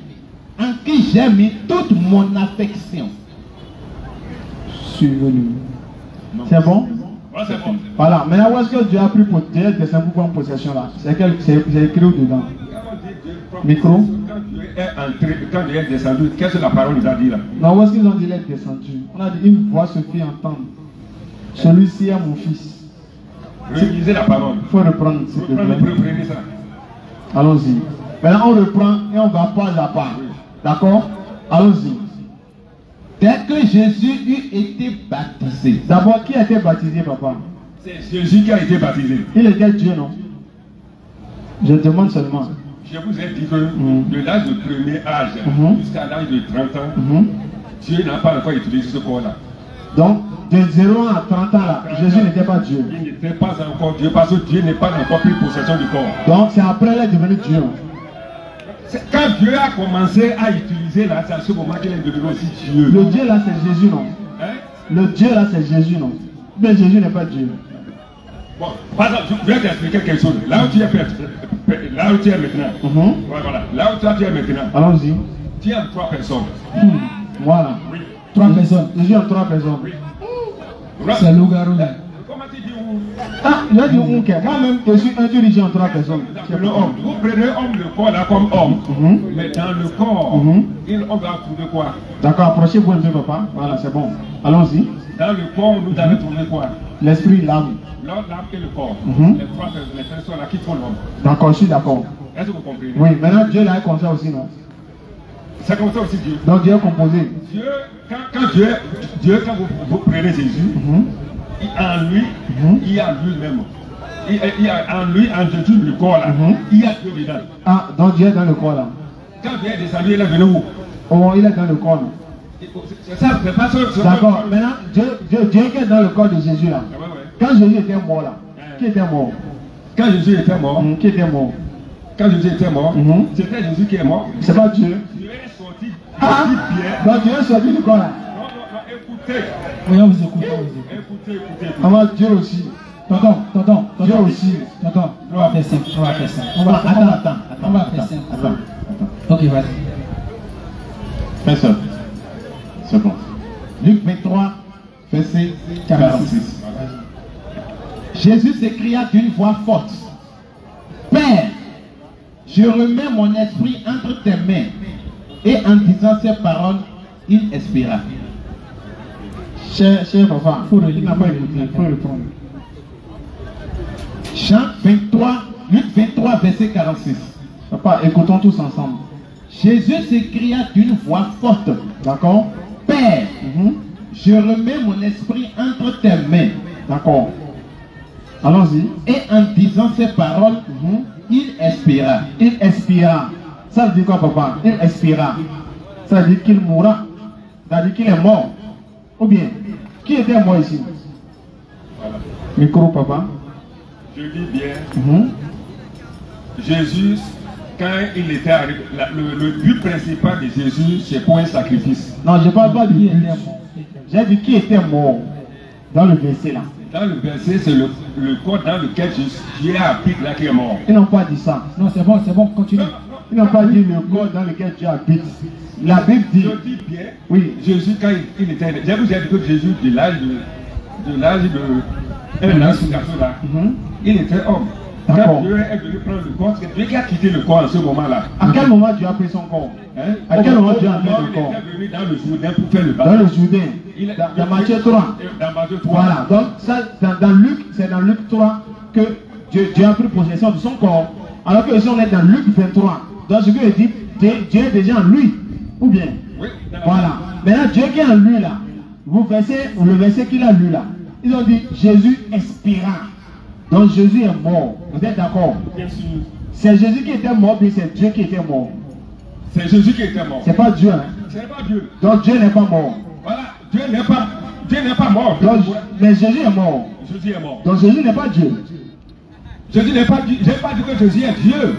en qui j'ai mis toute mon affection.
Suivez-le. C'est bon?
Voilà, c'est bon.
Voilà. Maintenant, où est-ce que Dieu a pris dessein pour prendre possession là? C'est écrit où dedans? Micro.
Quand Dieu est descendu, qu'est-ce que la parole nous a dit là?
Non, où est-ce qu'ils ont dit d'être descendu? On a dit une voix se fit entendre. Celui-ci est mon fils.
Relisez la parole.
Il faut reprendre, s'il te plaît.
Reprenez ça.
Allons-y. Maintenant, on reprend et on va pas à pas. D'accord? Allons-y.
Dès que Jésus eut été baptisé.
D'abord, qui a été baptisé, papa?
C'est Jésus qui a été baptisé.
Il était Dieu, non? Je demande seulement.
Je vous ai dit que de l'âge de premier âge jusqu'à l'âge de 30 ans, Dieu n'a pas encore utilisé ce corps-là.
Donc, de 0 à 30 ans, là, Jésus n'était pas Dieu.
Il n'était pas encore Dieu parce que Dieu n'est pas encore pris possession du corps.
Donc, c'est après qu'il est devenu Dieu.
Quand Dieu a commencé à utiliser là, c'est à ce moment qu'il est devenu aussi Dieu.
Le Dieu là, c'est Jésus, non?
Hein? Le
Dieu là, c'est Jésus, non? Mais Jésus n'est pas Dieu.
Bon, par exemple, je vais t'expliquer quelque chose. Là où tu es maintenant, voilà, là où tu es maintenant,
allons-y.
Tu as 3 personnes.
Voilà.
Oui.
3 personnes. Jésus a 3 personnes.
Oui.
C'est loup-garou.
Comment tu dis où?
Ah, il a dit où? Moi-même, je suis un dirigé en 3 personnes.
Le homme. Vous prenez homme, le corps là comme homme. Mais dans le corps, on va trouver quoi?
D'accord, approchez-vous un peu, papa. Voilà, c'est bon. Allons-y.
Dans le corps, nous allons trouver quoi?
L'esprit, l'âme.
L'âme et le corps. Les personnes là qui font l'homme.
D'accord, je suis d'accord.
Est-ce que vous comprenez?
Oui, maintenant Dieu là est comme ça aussi, non?
C'est comme ça aussi Dieu.
Donc Dieu est composé.
Dieu, quand vous prenez Jésus, en lui, il y a lui-même. Il y a en lui, en Jésus, le corps là, il y a Dieu dedans.
Ah, donc Dieu est dans le corps là.
Quand Dieu est descendu, il est venu où?
Oh, il est dans le corps là.
C'est ça, c'est pas ça.
D'accord, maintenant, Dieu qui est dans le corps de Jésus là. Quand Jésus était mort là, qui était mort?
Quand Jésus était mort,
qui était mort?
Quand Jésus était mort, c'était Jésus qui est mort.
C'est pas Dieu.
Dieu est sorti.
Ah, donc Dieu est sorti du corps là.
Non, écoutez.
Oui, on vous écoute.
Écoutez.
Ah, Dieu aussi.
Tonton,
Dieu aussi.
Tonton, on va faire simple. On va faire simple. On va faire simple.
Attends.
Ok, vas-y.
Fais ça. C'est bon. Luc 23, verset 46. Jésus s'écria d'une voix forte: Père, je remets mon esprit entre tes mains. Et en disant ces paroles, il expira.
Cher papa, il n'a pas écouté, il faut répondre.
Jean 23, Luc 23, verset 46.
Papa, écoutons tous ensemble.
Jésus s'écria d'une voix forte:
D'accord?
Père, je remets mon esprit entre tes mains.
D'accord. Allons-y.
Et en disant ces paroles, il expira.
Il expira. Ça veut dire quoi, papa? Il expira. Ça veut dire qu'il mourra. Ça veut dire qu'il est mort. Ou bien, qui était mort ici?
Voilà.
Micro, papa.
Je dis bien. Jésus, quand il était arrivé, le but principal de Jésus, c'est pour un sacrifice.
Non, je ne parle pas de qui était mort. J'ai dit qui était mort dans le verset là.
Dans le verset, c'est le corps dans lequel Dieu habite là qui est mort.
Ils n'ont pas dit ça.
Non, c'est bon, continue.
Ils n'ont pas dit le corps dans lequel Dieu habite. La Bible dit.
Je dis bien,
oui.
Jésus, quand il était. Je vous ai dit que Jésus, de l'âge de un an sous garçon là, il était homme. Quand Dieu est venu prendre le corps, c'est Dieu qui a quitté le corps en ce moment-là.
À quel moment Dieu a pris son corps? À quel moment Dieu a pris le corps?
Il est venu dans le Jourdain pour faire le baptême.
Dans le Jourdain. Dans Matthieu 3.
Dans Matthieu 3.
Voilà. Donc, ça, dans Luc, c'est dans Luc 3 que Dieu a pris possession de son corps. Alors que ici, on est dans Luc 23. Donc, ce que je dis, Dieu est déjà en lui. Ou bien?
Oui.
Voilà. Maintenant, Dieu qui est en lui là, le verset qu'il a lu là, ils ont dit Jésus expira. Donc Jésus est mort. Vous êtes d'accord?
Bien sûr.
C'est Jésus qui était mort, puis c'est Dieu qui était mort.
C'est Jésus qui était mort.
C'est pas Dieu. Hein?
C'est pas Dieu.
Donc Dieu n'est pas mort.
Voilà. Dieu n'est pas mort.
Donc, mais Jésus est mort.
Jésus est mort.
Donc Jésus n'est pas Dieu.
Jésus n'est pas Dieu. Je n'ai pas dit que Jésus est Dieu.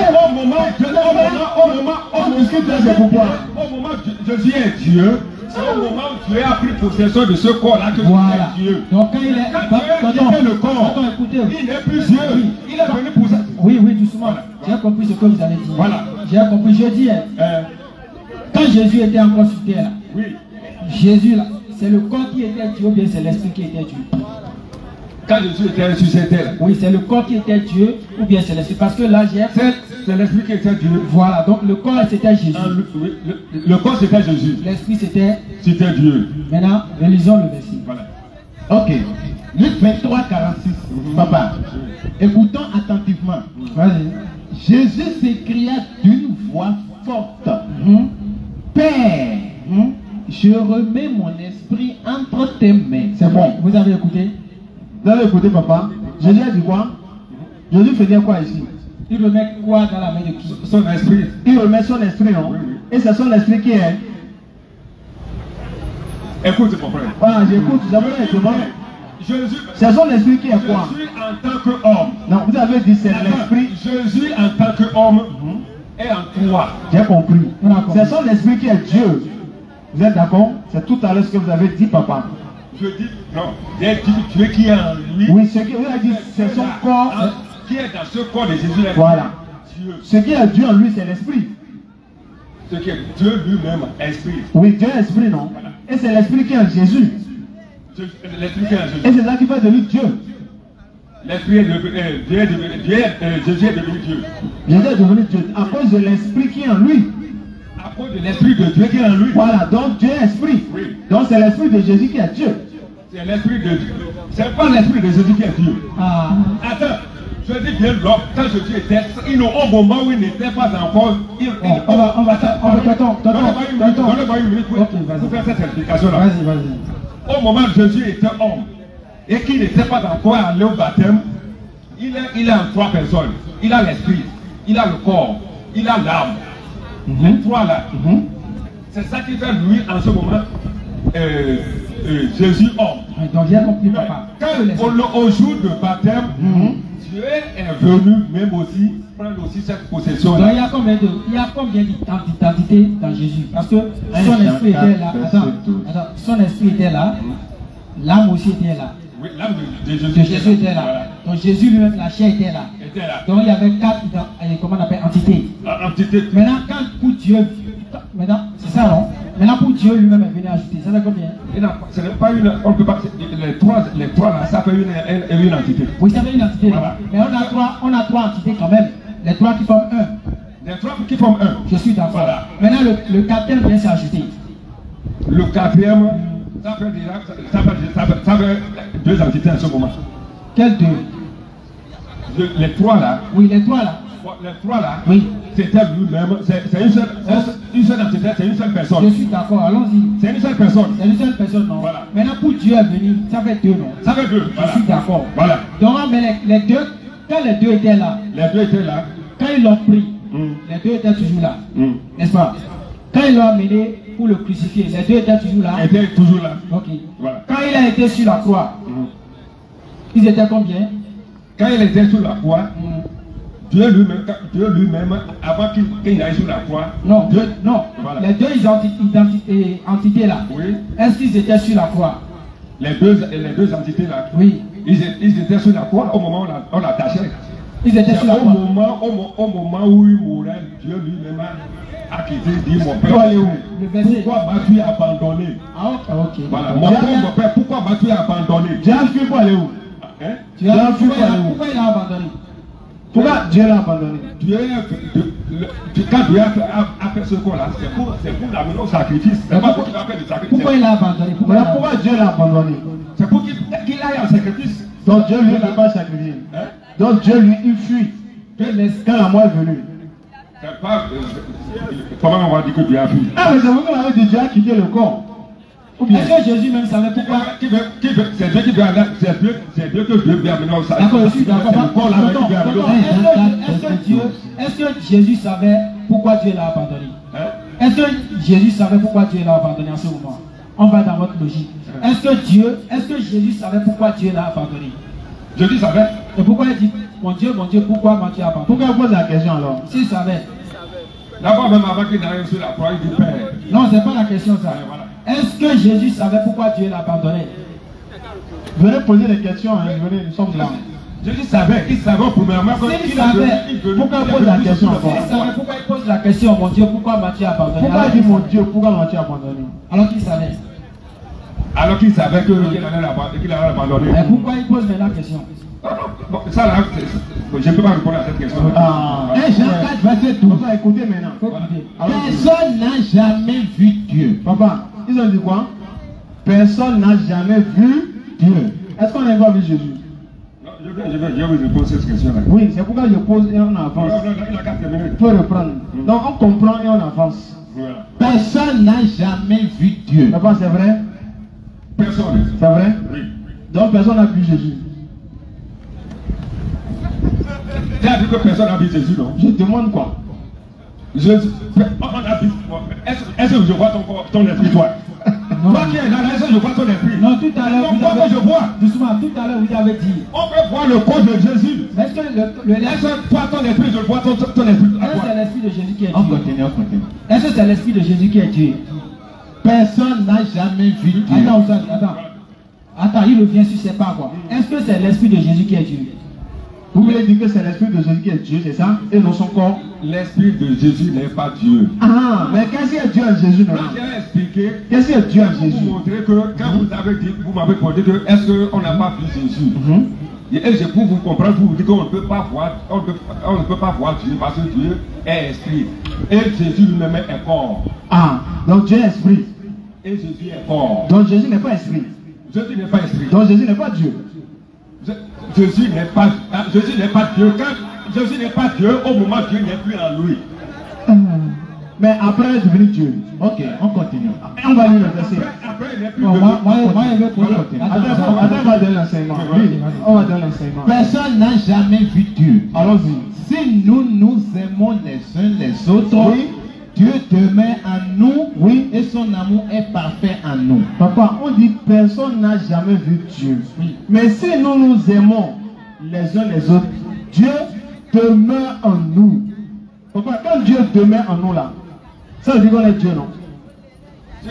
Au moment Jésus est Dieu. C'est au moment où Dieu a pris possession de ce corps-là que
voilà.
Jésus est Dieu.
Donc quand il est...
Quand le corps,
écoutez.
Il n'est plus Dieu. Il est venu pour ça.
Oui, doucement. Voilà. J'ai compris ce que vous avez dit.
Voilà.
J'ai compris. Je dis, quand Jésus était encore sur terre, là,
oui.
Jésus, là, c'est le corps qui était Dieu ou bien c'est l'esprit qui était Dieu?
Quand Jésus était sur cette terre,
Oui, c'est le corps qui était Dieu ou bien c'est l'esprit. Parce que là, j'ai...
c'est l'esprit qui était Dieu.
Voilà, donc le corps c'était Jésus.
Le corps c'était Jésus.
L'esprit c'était...
C'était Dieu.
Maintenant, relisons le verset.
Voilà.
Ok. Luc 23, 46. Papa, écoutons attentivement.
Vas-y.
Jésus s'écria d'une voix forte. Père, je remets mon esprit entre tes mains.
C'est bon.
Vous avez écouté?
Vous avez écouté, papa? Jésus a dit quoi? Jésus faisait quoi ici?
Il remet quoi dans la main de qui?
Son esprit.
Il remet son esprit, non?
Oui, oui.
Et c'est son esprit qui est.
Écoute mon frère.
Voilà, j'écoute, j'avais demandé.
Jésus,
C'est son esprit qui est quoi?
Jésus en tant qu'homme.
Non, vous avez dit c'est l'esprit.
Jésus en tant qu'homme est en toi.
J'ai compris. C'est son esprit qui est Dieu. Vous êtes d'accord? C'est tout à l'heure ce que vous avez dit, papa.
Je dis, non, j'ai dit Dieu qui est en lui.
Oui, ce que vous avez dit, c'est son corps.
Qui est dans ce corps de Jésus.
Voilà.
Dieu.
Ce qui est Dieu en lui, c'est l'esprit.
Ce qui est Dieu lui-même, esprit.
Oui, Dieu est esprit, non? Et c'est l'esprit qui est en Jésus.
L'esprit qui est en
Et
Jésus.
c'est ça qui fait de lui Dieu.
L'esprit est devenu Jésus est devenu Dieu.
Jésus est devenu Dieu à cause de l'esprit qui est en lui.
À cause de l'esprit de Dieu qui est en lui.
Voilà, donc Dieu est esprit.
Oui.
Donc c'est l'esprit de Jésus qui est Dieu.
C'est l'esprit de Dieu. C'est pas l'esprit de Jésus qui est Dieu.
Ah.
Attends, je dis bien l'homme, quand Jésus était, au moment où il n'était pas encore. Donnez-moi une minute pour faire cette explication-là.
Vas-y, vas-y.
Au moment où Jésus était homme et qu'il n'était pas encore allé au baptême, il a trois personnes. Il a l'esprit, il a le corps, il a l'âme. Les trois là. C'est ça qui fait lui en ce moment Jésus homme.
Donc j'ai compris, papa.
Quand au jour de baptême, Dieu est venu même aussi prendre aussi cette possession.
Donc il y a combien d'identités dans Jésus? Parce que son esprit était là. Attends, son esprit était là. L'âme aussi était là.
Oui, l'âme de Jésus
était là. Voilà. Donc Jésus lui-même, la chair était là. Donc il y avait quatre, comment on appelle, entités.
Entités.
Maintenant, quand pour Dieu, maintenant, c'est ça non? Maintenant pour Dieu lui-même est venu ajouter. Ça fait combien?
Ce n'est pas une, on peut pas, les trois là, ça fait une entité.
Oui, ça fait une entité.
Voilà.
Mais on a trois entités quand même. Les trois qui forment un.
Les trois qui forment un.
Je suis d'accord.
Voilà.
Maintenant le quatrième vient s'ajouter.
Le quatrième, ça fait deux entités en ce moment.
Quelles deux?
Les trois là.
Oui, les trois là.
Les trois là.
Oui.
C'était lui-même. C'est une seule entité, c'est une seule personne.
Je suis d'accord, allons-y.
C'est une seule personne.
C'est une seule personne, non?
Voilà.
Maintenant, pour Dieu est venu, ça fait deux, non?
Ça fait deux. Voilà.
Je suis d'accord.
Voilà.
Donc, mais les deux, quand les deux étaient là,
Les deux étaient là.
quand ils l'ont pris, les deux étaient toujours là. N'est-ce pas? Quand ils l'ont amené pour le crucifier, les deux étaient toujours là.
Ils étaient toujours là.
Ok.
Voilà.
Quand il a été sur la croix, ils étaient combien?
Quand il était sur la croix, Dieu lui-même, avant qu'il n'aille sur la croix,
Non,
Dieu,
non.
Voilà.
Les deux entités là.
Oui.
Est-ce qu'ils étaient sur la croix?
Les deux entités là.
Oui.
Ils étaient sur la croix au moment où on l'attachait.
Ils étaient sur la croix.
Au moment où il mourait, Dieu lui-même a quitté, dit mon père,
Le verset.
pourquoi m'as-tu abandonné?
Ah, ok.
Voilà, mon père, pourquoi m'as-tu abandonné?
Dieu a fui pour aller où?
Hein?
Pourquoi il a abandonné?
Pourquoi Dieu l'a abandonné?
Quand Dieu a fait ce qu'on là, c'est pour l'amener au sacrifice. C'est pas pour qu'il a fait du sacrifice.
Pourquoi il a abandonné?
Pourquoi Dieu l'a abandonné?
C'est pour qu'il aille en sacrifice.
Donc Dieu lui ne peut pas sacrifier.
Hein?
Donc Dieu lui, il fuit. Quand la mort est venue.
C'est pas. Comment on va dire que Dieu a fui?
Ah, mais c'est vous qui m'avez dit Dieu a quitté le corps. Ou bien.
Est-ce que Jésus même savait pourquoi?
C'est Dieu qui doit aller. C'est Dieu que Dieu doit amener au sacrifice.
D'accord, je suis d'accord.
C'est le corps là qui doit amener au sacrifice.
Est-ce que Jésus savait pourquoi Dieu l'a abandonné? Est-ce que Jésus savait pourquoi Dieu l'a abandonné en ce moment? On va dans votre logique. Est-ce que Jésus savait pourquoi Dieu l'a abandonné?
Jésus savait.
Et pourquoi il dit, mon Dieu, pourquoi m'as-tu abandonné?
Pourquoi vous posez la question alors?
S'il savait.
D'abord, même avant qu'il n'arrive sur la croix, il dit Père.
Non, c'est pas la question ça.
Voilà.
Est-ce que Jésus savait pourquoi Dieu l'a abandonné?
Venez poser des questions, hein. Venez, nous sommes là.
Jésus savait, il savait premièrement
S'il savait,
pourquoi il pose la question encore?
S'il savait pourquoi il pose la question, mon Dieu, pourquoi m'as-tu abandonné?
Pourquoi il dit mon Dieu, pourquoi m'as-tu abandonné?
Alors qu'il savait.
Alors qu'il savait qu'il allait abandonner.
Et pourquoi il pose maintenant la question?
Bon, ça là, je ne peux pas répondre à cette question.
1 Jean 4, verset 12.
Papa, écoutez maintenant.
Personne n'a jamais vu Dieu.
Papa, ils ont dit quoi? Personne n'a jamais vu Dieu. Est-ce qu'on a pas vu Jésus?
Non, je vais vous répondre à cette question-là.
Oui, c'est pourquoi je pose et on avance.
Il a 4 minutes.
Il faut reprendre. Donc on comprend et on avance.
Voilà.
Personne n'a jamais vu Dieu.
Papa, c'est vrai?
Personne.
C'est vrai?
Oui.
Donc personne n'a vu Jésus.
Tu as dit que personne n'a vu Jésus, non?
Je demande quoi?
On a vu. Est-ce que je vois ton esprit, toi? Toi qui es là, est-ce que je vois ton esprit?
Non, tout à l'heure, vous avez
je vois.
Doucement, tout à l'heure, vous avez dit.
On peut voir le corps de Jésus.
Mais est-ce que
Est-ce que toi, ton esprit, je vois ton esprit à
est-ce que
toi?
c'est l'esprit de Jésus qui est
On
Dieu?
continue, on continue.
Est-ce que c'est l'esprit de Jésus qui est Dieu?
Personne n'a jamais vu Dieu.
Attends, il revient sur ses pas quoi. Est-ce que c'est l'esprit de Jésus qui est Dieu?
Vous voulez dire que c'est l'esprit de Jésus qui est Dieu, c'est ça? Et non son corps?
L'esprit de Jésus n'est pas Dieu.
Ah, mais qu'est-ce qu'il y a Dieu en Jésus maintenant?
J'ai expliqué.
Qu'est-ce qu'il y a Dieu en
Pour
Jésus?
vous montrer que quand vous avez dit, vous m'avez posé que est-ce qu'on n'a pas vu Jésus? Et je pour vous comprendre, vous dites qu'on ne peut pas voir, on ne peut pas voir Dieu parce que Dieu est esprit. Et Jésus lui-même est corps.
Ah, donc Dieu est esprit.
Et Jésus est corps.
Donc Jésus n'est pas esprit.
Jésus n'est pas esprit.
Donc Jésus n'est pas Dieu.
Jésus n'est pas Dieu. Quand Jésus n'est pas Dieu, au moment où Dieu n'est plus en lui.
Mais après il est devenu Dieu.
Ok, on continue.
Et on va lire le verset.
Après, il n'est plus
Bon, moi, je vais poser.
Attends, on va donner l'enseignement. Oui, on va donner l'enseignement.
Personne n'a jamais vu Dieu.
Allons-y.
Si nous nous aimons les uns les autres,
Oui.
Dieu demeure en nous, oui, et son amour est parfait en nous.
Papa, on dit personne n'a jamais vu Dieu. Mais si nous nous aimons les uns les autres, Dieu demeure en nous. Papa, quand Dieu demeure en nous là, ça veut dire qu'on est Dieu, non?
Si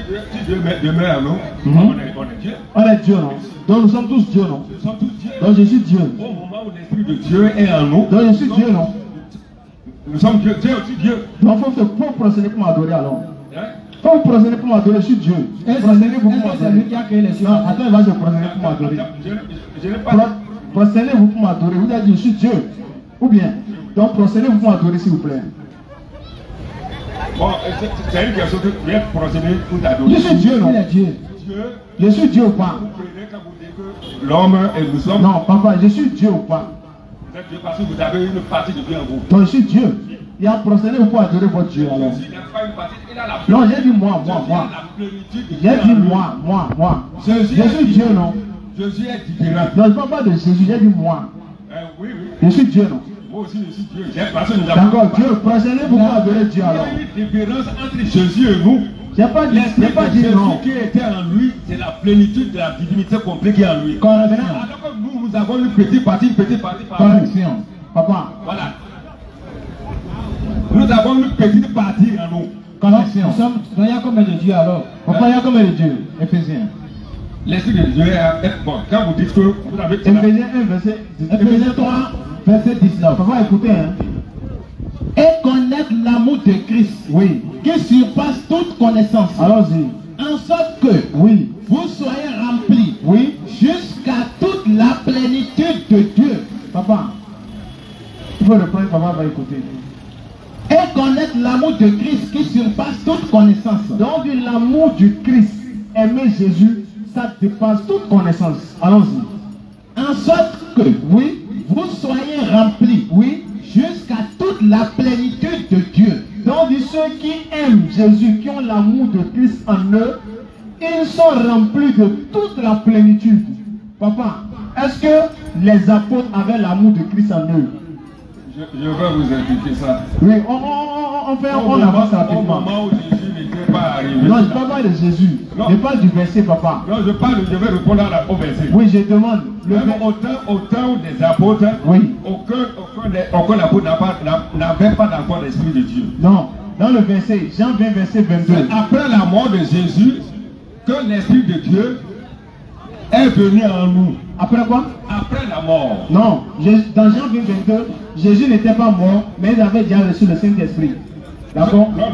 Dieu demeure en nous, on est Dieu.
On est Dieu, non? Donc nous sommes tous Dieu, non?
Nous sommes tous Dieu.
Donc je suis Dieu.
Au moment où l'Esprit de Dieu est en nous,
Donc je suis Dieu, non?
nous sommes Dieu. Dieu est aussi Dieu.
Donc il faut procéder pour m'adorer alors.
Hein?
Faut vous procéder pour m'adorer, je suis Dieu. Procédez-vous pour
C'est lui
m'adorer.
qui a créé les cieux.
Non, attends, il va se procéder pour m'adorer.
Je n'ai pas.
Procédez-vous pour m'adorer. Vous avez dit, je suis Dieu. Ou bien, donc procédez-vous pour m'adorer, s'il vous plaît.
Bon, c'est une question que tu viens procéder pour t'adorer.
Je suis Dieu, non?
Il est Dieu.
Dieu,
Je suis Dieu ou pas?
vous prenez quand vous dites que l'homme et nous sommes.
Non, papa, je suis Dieu ou pas?
Vous êtes Dieu parce que vous avez une partie de Dieu en vous.
Donc je suis Dieu. Il a procédé pour adorer votre Dieu alors.
Jésus n'a pas une partie, il a la
Non, j'ai dit moi.
Jésus a la plénitude de
J'ai
Dieu en
dit
lui.
moi.
Jésus
Je
est
suis Dieu, non?
Jésus est différent.
Non, je ne parle pas de Jésus, j'ai dit moi.
Oui.
Je suis Dieu, non?
Moi aussi, je suis Dieu. Parce que nous avons.
D'accord, Dieu, procédez-vous pour adorer Dieu
Il y
alors.
a une différence entre Jésus et nous.
J'ai pas dit,
L'esprit
j'ai pas
de
dit
Jésus
non.
qui était en lui, c'est la plénitude de la divinité complète qui est en lui.
Correction.
Alors que nous avons une petite partie par nous.
Correction.
Papa,
Voilà. Nous avons une petite partie en nous.
Correction.
Il y a combien de Dieu alors?
papa, il y a combien de Dieu?
Éphésiens.
L'esprit de Dieu est bon. Quand vous dites que vous avez.
Éphésiens 1, verset 19.
Éphésiens 3, verset 19.
Papa, écoutez, hein.
Et connaître l'amour de Christ,
Oui.
qui surpasse toute connaissance,
Allons-y.
en sorte que
Oui.
vous soyez remplis
Oui.
jusqu'à toute la plénitude de Dieu.
Papa, il faut reprendre, papa va écouter.
Et connaître l'amour de Christ qui surpasse toute connaissance.
Donc l'amour du Christ, aimer Jésus, ça dépasse toute connaissance. Allons-y.
En sorte que
Oui.
vous soyez remplis,
Oui.
jusqu'à toute la plénitude de Dieu.
Donc ceux qui aiment Jésus, qui ont l'amour de Christ en eux, ils sont remplis de toute la plénitude. Papa, est-ce que les apôtres avaient l'amour de Christ en eux?
Je vais vous expliquer ça.
Oui, on avance
Au
rapidement.
moment où Jésus n'était pas arrivé.
Non, je ne parle pas de Jésus.
Non.
Je parle du verset, papa.
Non, je vais répondre au verset.
Oui, je demande. Le
Même au temps des apôtres,
Oui.
aucun apôtre n'avait pas d'accord l'Esprit de Dieu.
Non, dans le verset, Jean 20, verset 22.
C'est après la mort de Jésus que l'Esprit de Dieu est venu en nous.
Après quoi?
Après la mort.
Non, dans Jean 20, 22, Jésus n'était pas mort, mais il avait déjà reçu le Saint-Esprit. D'accord?
Non.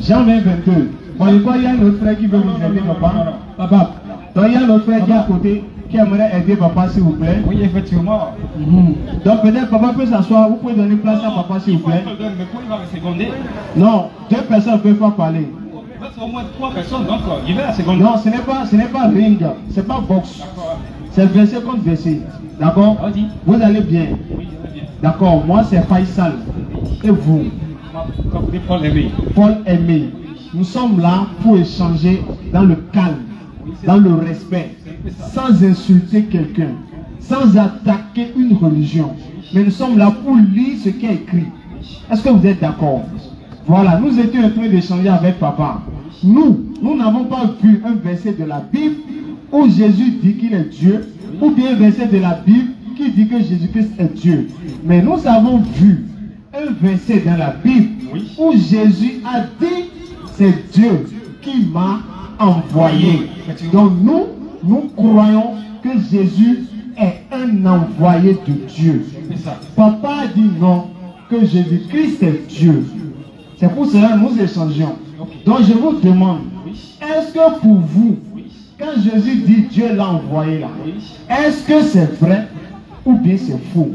Jean 20, 22. Bon, je crois qu'il y a un autre frère qui veut vous aider, papa. Papa. Donc il y a un autre frère qui est à côté qui aimerait aider papa, s'il vous plaît.
Oui, effectivement.
Donc peut-être papa peut s'asseoir. Vous pouvez donner place à papa, s'il vous plaît.
Mais pourquoi il va me seconder?
Non, 2 personnes ne peuvent pas parler.
C'est au moins 3 personnes, donc il va la seconde.
Non, ce n'est pas ring, c'est pas boxe. C'est verset contre verset. D'accord? Vous allez bien.
Oui, je vais bien.
D'accord, moi c'est Faisal. Et vous?
Paul Aimé.
Paul Aimé. Nous sommes là pour échanger dans le calme, dans le respect, sans insulter quelqu'un, sans attaquer une religion. Mais nous sommes là pour lire ce qui est écrit. Est-ce que vous êtes d'accord? Voilà, nous étions en train d'échanger avec papa. Nous n'avons pas vu un verset de la Bible où Jésus dit qu'il est Dieu, ou bien un verset de la Bible qui dit que Jésus-Christ est Dieu. Mais nous avons vu un verset dans la Bible où Jésus a dit c'est Dieu qui m'a envoyé. Donc nous croyons que Jésus est un envoyé de Dieu. Papa a dit non, que Jésus-Christ est Dieu. C'est pour cela que nous échangeons. Donc je vous demande, est-ce que pour vous, quand Jésus dit Dieu l'a envoyé là, est-ce que c'est vrai ou bien c'est faux?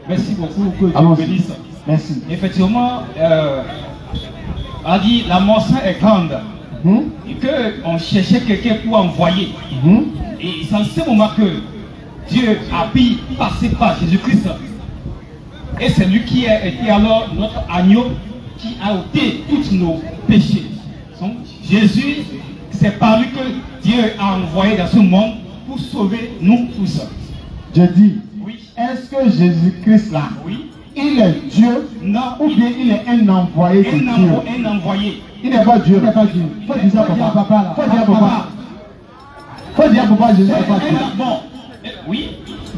Merci beaucoup, que Dieu vous bénisse.
Merci.
Effectivement, on dit la moisson est grande. Et qu'on cherchait quelqu'un pour envoyer. Et c'est en ce moment que Dieu a pu passer par Jésus-Christ. Et c'est lui qui a été alors notre agneau qui a ôté tous nos péchés. Donc, Jésus, c'est par lui que Dieu a envoyé dans ce monde pour sauver nous tous.
Je dis,
Oui.
est-ce que Jésus-Christ là,
Oui.
il est Dieu?
Non.
Ou bien il est un envoyé de Dieu?
Un envoyé.
Il n'est pas Dieu. Il n'est pas Dieu. Faut dire ça papa. Faut dire papa. Faut dire papa, Jésus n'est pas Dieu.
Bon. Oui.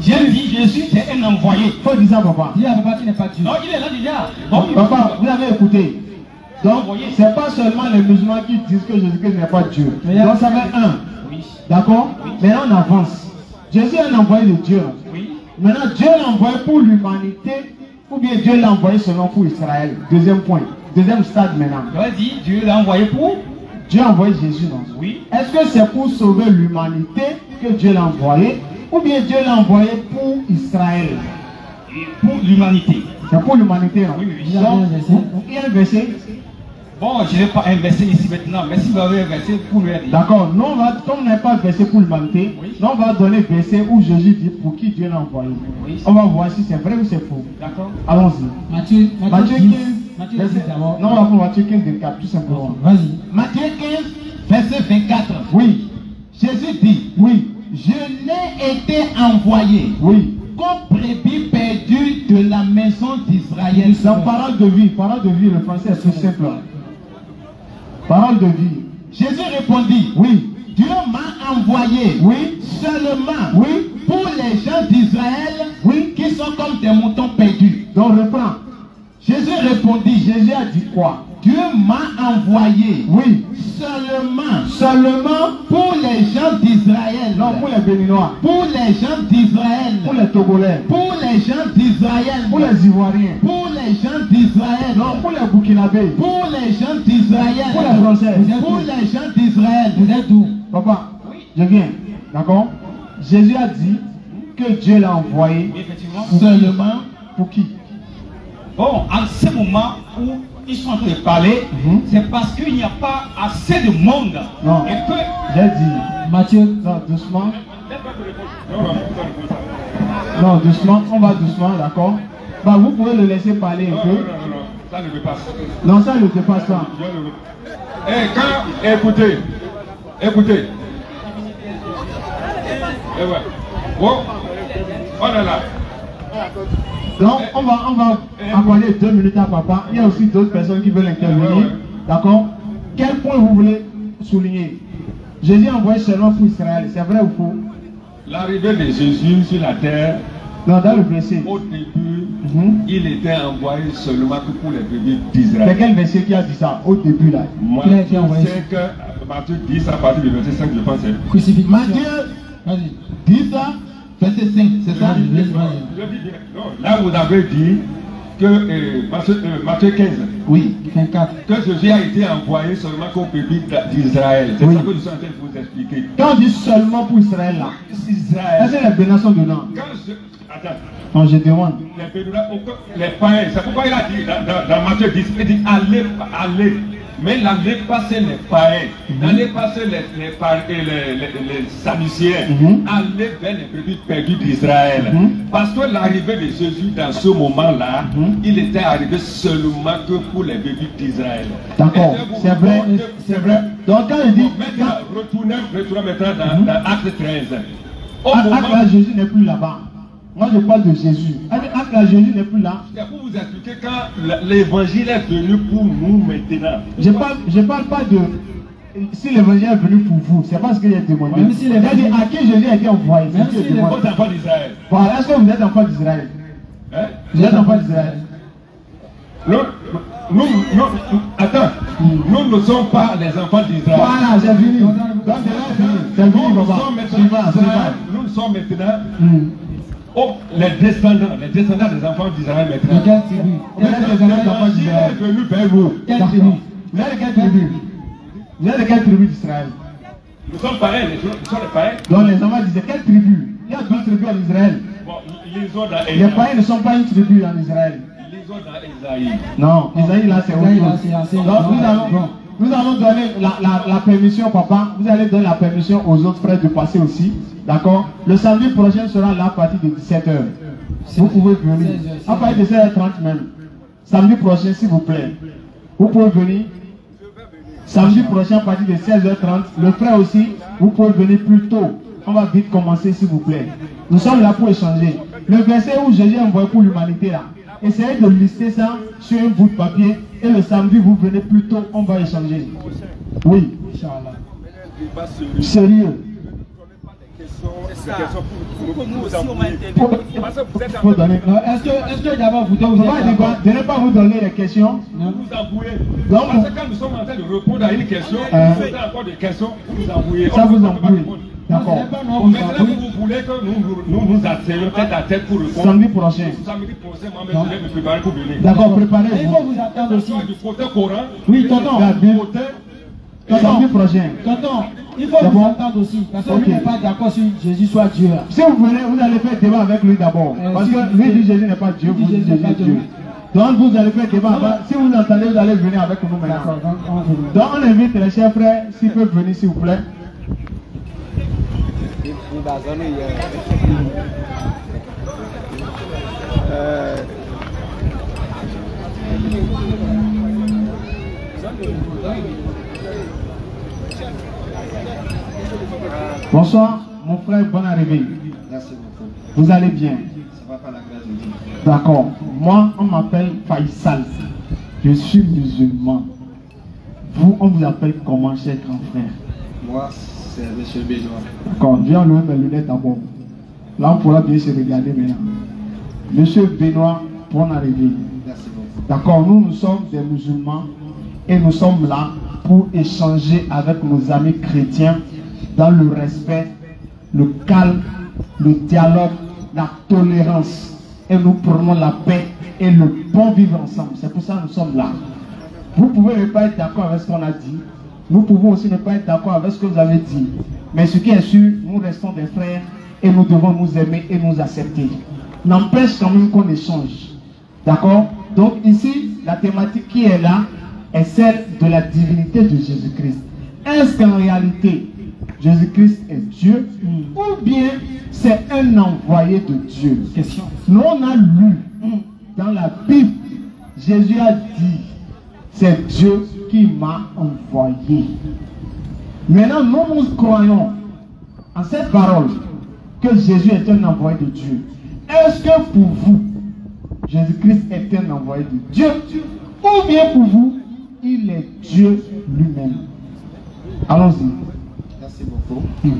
J'ai dit Jésus c'est un envoyé.
Faut dire ça papa.
Dis à papa qui n'est pas Dieu. Non, il est là déjà. Bon,
Papa, vous avez écouté. Donc, c'est pas seulement les musulmans qui disent que Jésus-Christ n'est pas Dieu. Donc ça fait un.
Oui.
D'accord? Maintenant on avance. Jésus est un envoyé de Dieu.
Oui.
Maintenant Dieu l'a envoyé pour l'humanité ou bien Dieu l'a envoyé seulement pour Israël. Deuxième point. Deuxième stade maintenant.
J'aurais dit Dieu l'a envoyé pour.
Dieu a envoyé Jésus, non?
Oui.
Est-ce que c'est pour sauver l'humanité que Dieu l'a envoyé ou bien Dieu l'a envoyé pour Israël?
Et pour l'humanité.
C'est pour l'humanité, non?
Oui, oui.
Donc, il y a un verset.
Bon, je n'ai pas un verset ici maintenant, mais si vous avez un verset pour lui dire.
D'accord. Nous, comme on n'a pas de verset pour l'humanité,
Oui.
nous, on va donner le verset où Jésus dit pour qui Dieu l'a envoyé.
Oui.
On va voir si c'est vrai ou c'est faux.
D'accord.
Allons-y.
Matthieu
15.
Matthieu
verset-
10 d'abord.
Non, on va prendre Matthieu 15, 24, tout simplement.
Vas-y.
Matthieu 15, verset 24.
Oui,
Jésus dit,
oui,
je n'ai été envoyé
oui.
comme brebis perdu de la maison d'Israël.
Dans parole de vie, le français est tout simple. Parole de vie.
Jésus répondit,
Oui,
Dieu m'a envoyé
oui,
seulement
oui.
pour les gens d'Israël
Oui.
qui sont comme des moutons perdus.
Donc reprends.
Jésus répondit,
Jésus a dit quoi?
Dieu m'a envoyé
Oui,
seulement
seulement
pour les gens d'Israël.
non pour les Béninois,
Pour les gens d'Israël.
pour les Togolais,
Pour les gens d'Israël.
pour les Ivoiriens,
Pour les gens d'Israël.
non pour les Burkinabés,
Pour les gens d'Israël.
pour les Français.
Pour les gens d'Israël.
Vous êtes où?
Papa, je viens. D'accord? Jésus a dit que Dieu l'a envoyé
Oui, effectivement.
Seulement.
pour qui?
Bon, en ce moment où ils sont en train de parler, c'est parce qu'il n'y a pas assez de monde.
Non.
Et que.
J'ai dit.
Matthieu.
Non, doucement. Non, doucement. On va doucement, d'accord? Bah, vous pouvez le laisser parler un peu.
Ça ne dépasse.
Non, ça ne dépasse pas.
Écoutez. Et ouais. Bon, on est là.
Donc, on va accorder 2 minutes à papa. Il y a aussi d'autres personnes qui veulent intervenir. D'accord? Quel point vous voulez souligner? Jésus a envoyé seulement pour Israël. C'est vrai ou faux?
L'arrivée de Jésus sur la terre,
Non, dans le verset.
au début, il était envoyé seulement que pour les bébés
C'est
d'Israël.
quel verset qui a dit ça au début là?
Moi,
Il a
je
été envoyé.
sais que Matthieu 10 à partir du verset 5, je pense.
Crucifixion.
Matthieu
Vas-y.
10, verset 5, c'est ça?
Vas-y, vas-y.
Je dis bien. Non, là, vous avez dit que Matthieu 15,
Oui, 24.
que Jésus a été envoyé seulement qu'au pays d'Israël. C'est ça que je suis en train de vous expliquer.
Quand on dit seulement pour Israël là,
Israël.
est-ce que les bénédictions dedans?
Attends.
Non, je demande.
Les païens, c'est pourquoi il a dit dans Matthieu 10, il dit allez, allez. Mais l'année passée, les païens, l'année passée, les Sadducéens, allez vers les brebis perdues d'Israël. Parce que l'arrivée de Jésus dans ce moment-là, il était arrivé seulement que pour les brebis d'Israël.
D'accord, c'est vrai, c'est vrai. Donc quand il dit.
Maintenant, retournons maintenant dans Acte 13.
Acte là, Jésus n'est plus là-bas. Moi je parle de Jésus. Acte là, Jésus n'est plus là.
C'est pour vous expliquer quand l'évangile est venu pour nous maintenant.
Je parle pas de. Si l'évangile est venu pour vous, c'est parce qu'il est demandé.
Même si
à qui Jésus a été envoyé.
Même si les
enfants d'Israël.
Voilà, est-ce que vous êtes enfant d'Israël?
Hein?
Vous êtes enfant d'Israël?
Attends, nous ne sommes pas les enfants d'Israël.
Voilà, j'ai fini. C'est fini,
nous sommes maintenant les descendants des enfants d'Israël maintenant.
Quelle tribu?
L'évangile est venu vers vous.
Quelle tribu? Vous êtes de quelle tribu? Vous êtes de quelle tribu d'Israël?
Nous sommes pareils, nous sommes les païens.
Donc les enfants disaient quelle tribu? Il y a 12 tribus en Israël. Les païens ne sont pas une tribu en Israël. Non, Isaïe là c'est autre chose. Donc nous allons donner la permission, papa. Vous allez donner la permission aux autres frères de passer aussi. D'accord? Le samedi prochain sera là à partir de 17h. Vous pouvez venir. À partir de 16h30 même. Samedi prochain, s'il vous plaît. Vous pouvez venir. Samedi prochain à partir de 16h30. Le frère aussi, vous pouvez venir plus tôt. On va vite commencer, s'il vous plaît. Nous sommes là pour échanger. Le verset où Jésus a envoyé pour l'humanité là. Essayez de lister ça sur un bout de papier et le samedi vous venez plus tôt, on va échanger. Oui. Sérieux. Faut donner.
Est-ce que d'abord vous
ne pas vous donner les questions.
Vous embrouillez. Parce que quand nous sommes en train de répondre à une question, vous avez encore des questions, vous nous embrouillez.
Ça vous embrouille. D'accord.
Maintenant, vous voulez que nous asseyons tête à tête pour répondre.
Samedi prochain.
Samedi prochain, moi, je vais me préparer pour venir.
D'accord, préparez-vous.
Il faut vous attendre aussi.
Du côté Coran.
Oui, tonton.
Samedi prochain.
Tonton, il faut vous entendre aussi. Parce que vous n'êtes pas d'accord si Jésus soit Dieu.
Si vous venez, vous allez faire débat avec lui d'abord. Parce que lui dit Jésus n'est pas Dieu, vous dites Jésus est Dieu. Donc vous allez faire débat. Si vous entendez, vous allez venir avec nous maintenant. Donc on invite les chers frères, s'ils peuvent venir s'il vous plaît. Bonsoir, mon frère, bonne arrivée.
Merci beaucoup.
Vous allez bien?
Ça va par la grâce de Dieu.
D'accord. Moi, on m'appelle Faisal. Je suis musulman. Vous, on vous appelle comment, cher grand frère?
Moi, c'est M. Benoît.
D'accord. Je vais enlever mes lunettes d'abord. Là, on pourra bien se regarder maintenant. Monsieur Benoît, bonne arrivée.
Merci beaucoup.
D'accord. Nous sommes des musulmans et nous sommes là pour échanger avec nos amis chrétiens dans le respect, le calme, le dialogue, la tolérance. Et nous prenons la paix et le bon vivre ensemble. C'est pour ça que nous sommes là. Vous pouvez ne pas être d'accord avec ce qu'on a dit. Nous pouvons aussi ne pas être d'accord avec ce que vous avez dit. Mais ce qui est sûr, nous restons des frères et nous devons nous aimer et nous accepter. N'empêche quand même qu'on échange. D'accord? Donc ici, la thématique qui est là est celle de la divinité de Jésus-Christ. Est-ce qu'en réalité, Jésus-Christ est Dieu ou bien c'est un envoyé de Dieu?
Question.
Nous on a lu dans la Bible, Jésus a dit, c'est Dieu qui m'a envoyé. Maintenant, nous croyons en cette parole que Jésus est un envoyé de Dieu. Est-ce que pour vous, Jésus-Christ est un envoyé de Dieu ou bien pour vous, il est Dieu lui-même? Allons-y.
Merci beaucoup. Et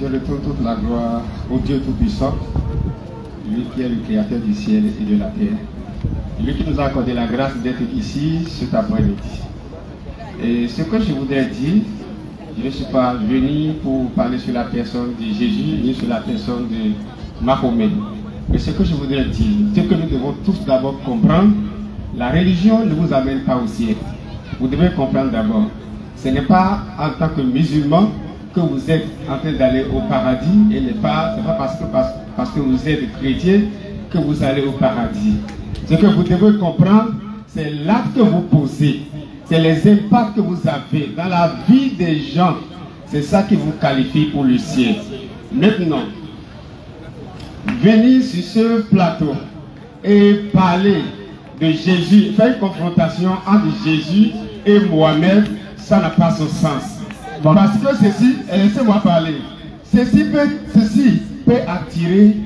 je retourne toute la gloire au Dieu Tout-Puissant, lui qui est le créateur du ciel et de la terre. Lui qui nous a accordé la grâce d'être ici cet après-midi. Et ce que je voudrais dire, je ne suis pas venu pour parler sur la personne de Jésus ni sur la personne de Mahomet. Mais ce que je voudrais dire, c'est que nous devons tous d'abord comprendre, la religion ne vous amène pas au ciel. Vous devez comprendre d'abord, ce n'est pas en tant que musulman que vous êtes en train d'aller au paradis, et ce n'est pas parce que vous êtes chrétien que vous allez au paradis. Ce que vous devez comprendre, c'est l'acte que vous posez, c'est les impacts que vous avez dans la vie des gens. C'est ça qui vous qualifie pour le ciel. Maintenant, venir sur ce plateau et parler de Jésus, faire une confrontation entre Jésus et Mohamed, ça n'a pas son sens. Parce que ceci, laissez-moi parler, ceci peut attirer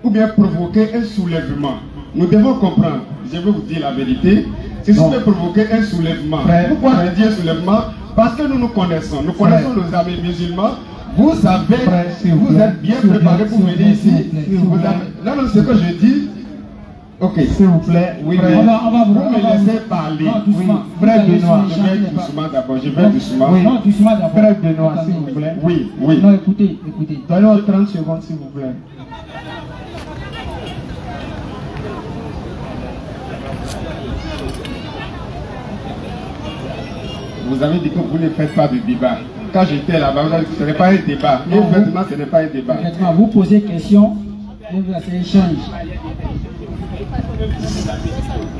ou bien provoquer un soulèvement. Nous devons comprendre, je vais vous dire la vérité, ceci peut provoquer un soulèvement. Pourquoi je dis un soulèvement? Parce que nous nous connaissons nos amis musulmans. Vous savez, vous êtes bien préparés pour venir ici. Non, ce que je dis, ok, s'il vous plaît, oui, mais on va vous me laisser parler. Oui, frère Benoît, je vais doucement d'abord, je vais doucement.
Oui, non, doucement d'abord. Frère Benoît, s'il vous plaît.
Oui, oui.
Non, écoutez. Donnez-moi 30 secondes, s'il vous plaît.
Vous avez dit que vous ne faites pas de débat. Quand j'étais là-bas, vous avez dit que ce n'est pas un débat. Et effectivement, ce n'est pas un débat.
Vous posez question, et vous avez échange.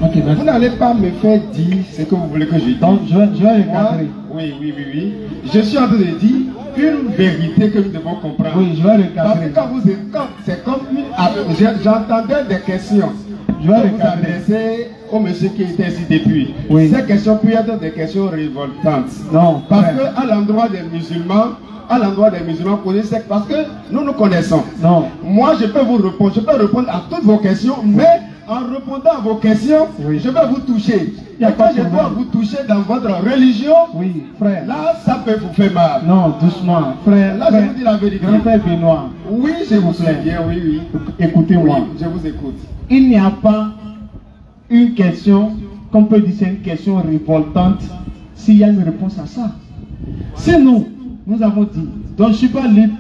Okay, vous n'allez pas me faire dire ce que vous voulez que je dise.
Donc, je vais le cadrer.
Oui. Je suis en train de dire une vérité que nous devons comprendre.
Oui, je vais le cadrer.
Parce que quand c'est comme j'entendais des questions. Je vais vous adresser au monsieur qui était ici depuis. Oui. Ces questions peuvent être des questions révoltantes.
Non.
Parce qu'à l'endroit des musulmans, parce que nous nous connaissons.
Non.
Moi, je peux vous répondre, je peux répondre à toutes vos questions, mais en répondant à vos questions, oui, je vais vous toucher. Et quand je dois vous toucher dans votre religion,
oui, frère,
là, ça peut vous faire mal.
Non, doucement, frère.
Là, je vous dis la vérité.
Grand-père Benoît.
Oui, je vous suis bien, oui.
Écoutez-moi.
Oui, je vous écoute.
Il n'y a pas une question qu'on peut dire c'est une question révoltante s'il y a une réponse à ça. C'est nous avons dit. Donc je ne suis pas libre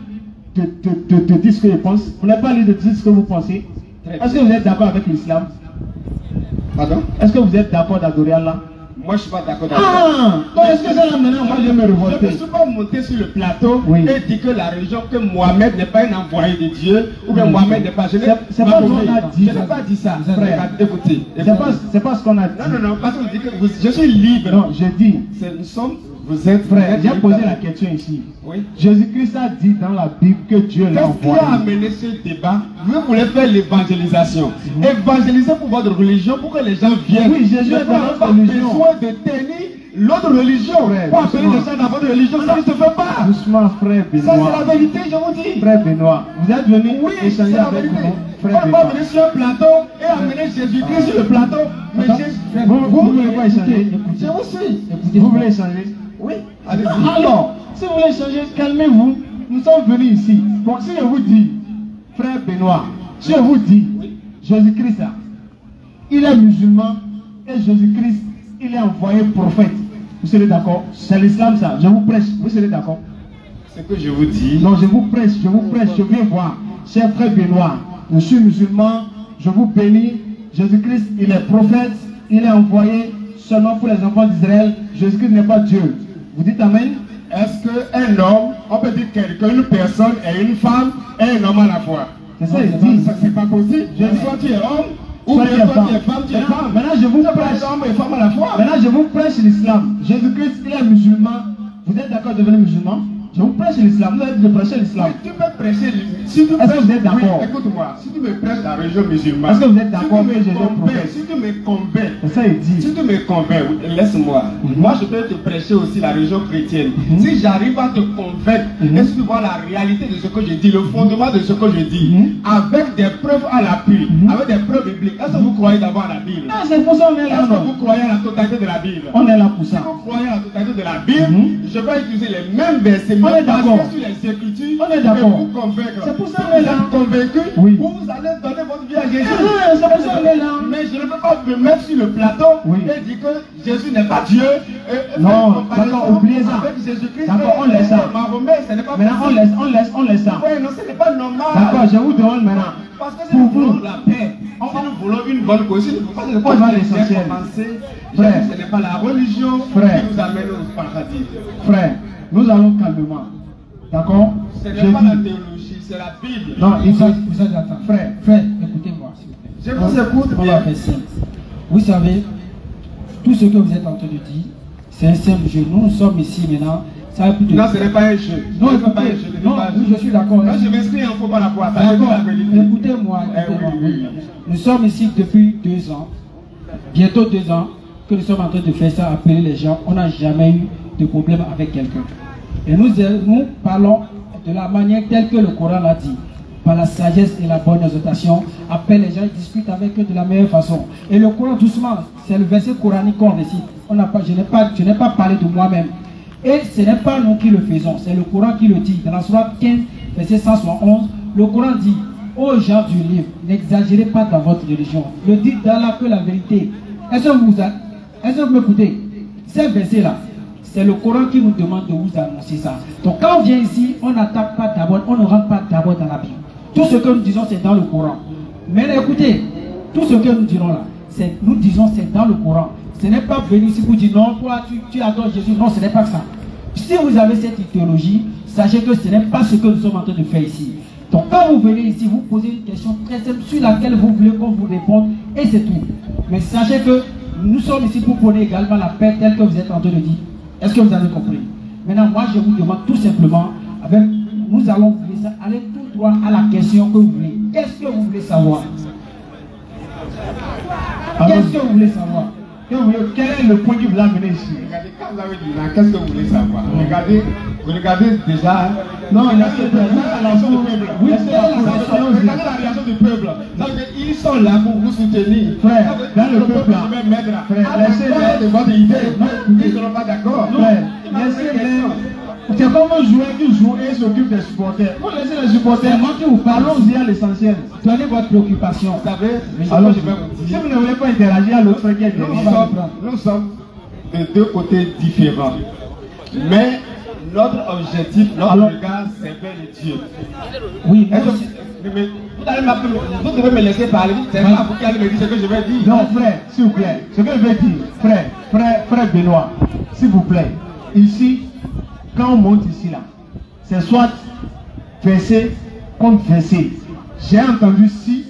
de dire ce que je pense. Vous n'êtes pas libre de dire ce que vous pensez. Est-ce que vous êtes d'accord avec l'islam?
Pardon?
Est-ce que vous êtes d'accord d'adorer Allah?
Moi, je ne suis pas d'accord.
Donc est-ce que c'est là maintenant, moi je vais me révolter?
Je ne suis pas monté sur le plateau et dire que la religion, que Mohamed n'est pas un envoyé de Dieu, ou bien Mohamed n'est pas...
C'est pas ce qu'on a dit.
Je n'ai pas dit ça, frère. Écoutez.
C'est pas ce qu'on a dit.
Non, parce que vous dites que je suis libre.
Non, je dis.
Vous êtes
frère. J'ai posé la question ici.
Oui.
Jésus-Christ a dit dans la Bible que Dieu l'a envoyé.
Qu'est-ce qui a amené ce débat? Vous voulez faire l'évangélisation. Évangéliser pour votre religion, pour que les gens viennent.
Oui, Jésus est dans notre religion.
Besoin de tenir l'autre religion. Pour appeler les gens dans votre religion, ça ne se fait pas.
Doucement, frère Benoît.
Ça, c'est la vérité, je vous dis.
Frère Benoît, vous êtes venu échanger avec nous.
On va venir sur un plateau et amener Jésus-Christ sur le plateau. Mais
vous ne voulez pas échanger?
Je vous suis.
Vous voulez échanger?
Oui, allez-y.
Alors, si vous voulez changer, calmez-vous. Nous sommes venus ici. Bon, si je vous dis, frère Benoît, si je vous dis, Jésus-Christ, il est musulman et Jésus-Christ, il est envoyé prophète. Vous serez d'accord? C'est l'islam ça. Je vous prêche. Vous serez d'accord?
C'est que je vous dis.
Non, je vous prêche, je viens voir. Cher frère Benoît, je suis musulman, je vous bénis. Jésus-Christ, il est prophète, il est envoyé seulement pour les enfants d'Israël. Jésus-Christ n'est pas Dieu. Vous dites Amen?
Est-ce qu'un homme, on peut dire qu'une personne est une femme et un homme à la fois?
C'est ça, il dit.
C'est pas possible. Soit tu es homme, ou bien toi tu es femme, tu es femme.
Maintenant, je vous prêche
homme et femme à la fois.
Maintenant, je vous prêche l'islam. Jésus-Christ, il est musulman. Vous êtes d'accord de devenir musulman? Je vous prêche l'islam. Vous êtes de prêcher l'islam.
Tu peux prêcher l'islam. Si
est-ce que vous êtes d'accord?
Oui, écoute-moi. Si tu me prêches la religion musulmane.
Est-ce que vous êtes d'accord que Jésus est prophète?
Si tu me convaincs.
C'est ça, il dit.
Si tu me convaincs, laisse-moi. Moi, je peux te prêcher aussi la religion chrétienne. Si j'arrive à te convaincre, est-ce que tu vois la réalité de ce que je dis, le fondement de ce que je dis, avec des preuves à l'appui, avec des preuves bibliques, est-ce que vous croyez d'abord à la Bible?
Ah, c'est pour ça qu'on est là.
Est-ce que vous croyez à la totalité de la Bible?
On est là pour ça.
Si vous croyez à la totalité de la Bible, je vais utiliser les mêmes versets.
On est d'accord.
Sur les Écritures,
on est d'accord.
Vous convaincre.
C'est pour ça qu'on est là.
Convaincu,
oui.
Vous allez donner votre vie à Jésus.
C'est pour ça qu'on est là.
Mais je ne peux pas me mettre sur le plateau et dire que Jésus n'est pas Dieu.
Non, d'accord, oubliez ça. D'accord, on laisse ça.
Mahomet, ce n'est pas
maintenant, on laisse ça.
Oui, non, ce n'est pas normal.
D'accord, je vous demande maintenant.
Parce que si nous voulons la paix, si nous voulons une bonne cause,
on va l'essentiel.
Frère, ce n'est pas la religion qui nous amène au paradis.
Frère, nous allons calmement. D'accord?
Ce n'est pas la théologie, c'est la Bible.
Non, il faut...
Vous êtes attends.
Frère,
Écoutez-moi, s'il vous plaît.
Je vous écoute
On
bien.
va faire simple. Vous savez, tout ce que vous êtes en train de dire, c'est un simple jeu. Nous sommes ici maintenant. Ça plus de...
Non, ce n'est pas un jeu.
Non,
ce n'est pas un jeu.
non, oui, je suis d'accord.
Moi, je m'inscris en faux par rapport à ça. Je dis la vérité.
Écoutez-moi.
Oui.
Nous sommes ici depuis 2 ans, bientôt 2 ans, que nous sommes en train de faire ça, appeler les gens. On n'a jamais eu de problème avec quelqu'un. Et nous parlons de la manière telle que le Coran l'a dit. Par la sagesse et la bonne exhortation, appelle les gens, discute avec eux de la meilleure façon. Et le Coran, doucement, c'est le verset coranique qu'on récite. Je n'ai pas parlé de moi-même. Et ce n'est pas nous qui le faisons, c'est le Coran qui le dit. Dans la sourate 15, verset 171, le Coran dit: ô gens du livre, n'exagérez pas dans votre religion. Ne dites d'Allah que la vérité. Est-ce que vous m'écoutez? Ces versets-là, c'est le Coran qui nous demande de vous annoncer ça. Donc quand on vient ici, on n'attaque pas d'abord, on ne rentre pas d'abord dans la Bible. Tout ce que nous disons, c'est dans le Coran. Mais écoutez, tout ce que nous disons là, nous disons c'est dans le Coran. Ce n'est pas venir ici pour dire non, toi tu adores Jésus. Non, ce n'est pas ça. Si vous avez cette idéologie, sachez que ce n'est pas ce que nous sommes en train de faire ici. Donc quand vous venez ici, vous posez une question très simple sur laquelle vous voulez qu'on vous réponde et c'est tout. Mais sachez que nous sommes ici pour prôner également la paix telle que vous êtes en train de dire. Est-ce que vous avez compris? Maintenant, moi je vous demande tout simplement, nous allons aller tout droit à la question que vous voulez. Qu'est-ce que vous voulez savoir? Qu'est-ce que vous voulez savoir?
Quel est le point qui vous a amené ici?
Regardez, quand vous avez dit là, qu'est-ce que vous voulez savoir? Regardez déjà.
Non, il y a la réaction du peuple.
Oui, regardez la réaction du peuple. Ils sont là pour vous soutenir.
Frère, dans le peuple,
frère, laissez-les de votre idée. Ils ne seront pas d'accord.
Frère, laissez-les. C'est comme un joueur qui joue et s'occupe des supporters. Vous laissez les supporters. Moi qui vous parle, allons-y à l'essentiel.
Donnez votre préoccupation.
Vous savez,
alors je vais vous dire. Si vous ne voulez pas interagir à l'autre qui est derrière,
nous sommes de deux côtés différents. Mais notre objectif, notre regard, c'est vers le Dieu.
Oui,
mais vous devez me laisser parler. C'est pas vous qui allez me dire ce que je vais dire.
Non, frère, s'il vous plaît. Ce que je vais dire, frère Benoît, s'il vous plaît. Ici, quand on monte ici là, c'est soit verset contre verset. J'ai entendu si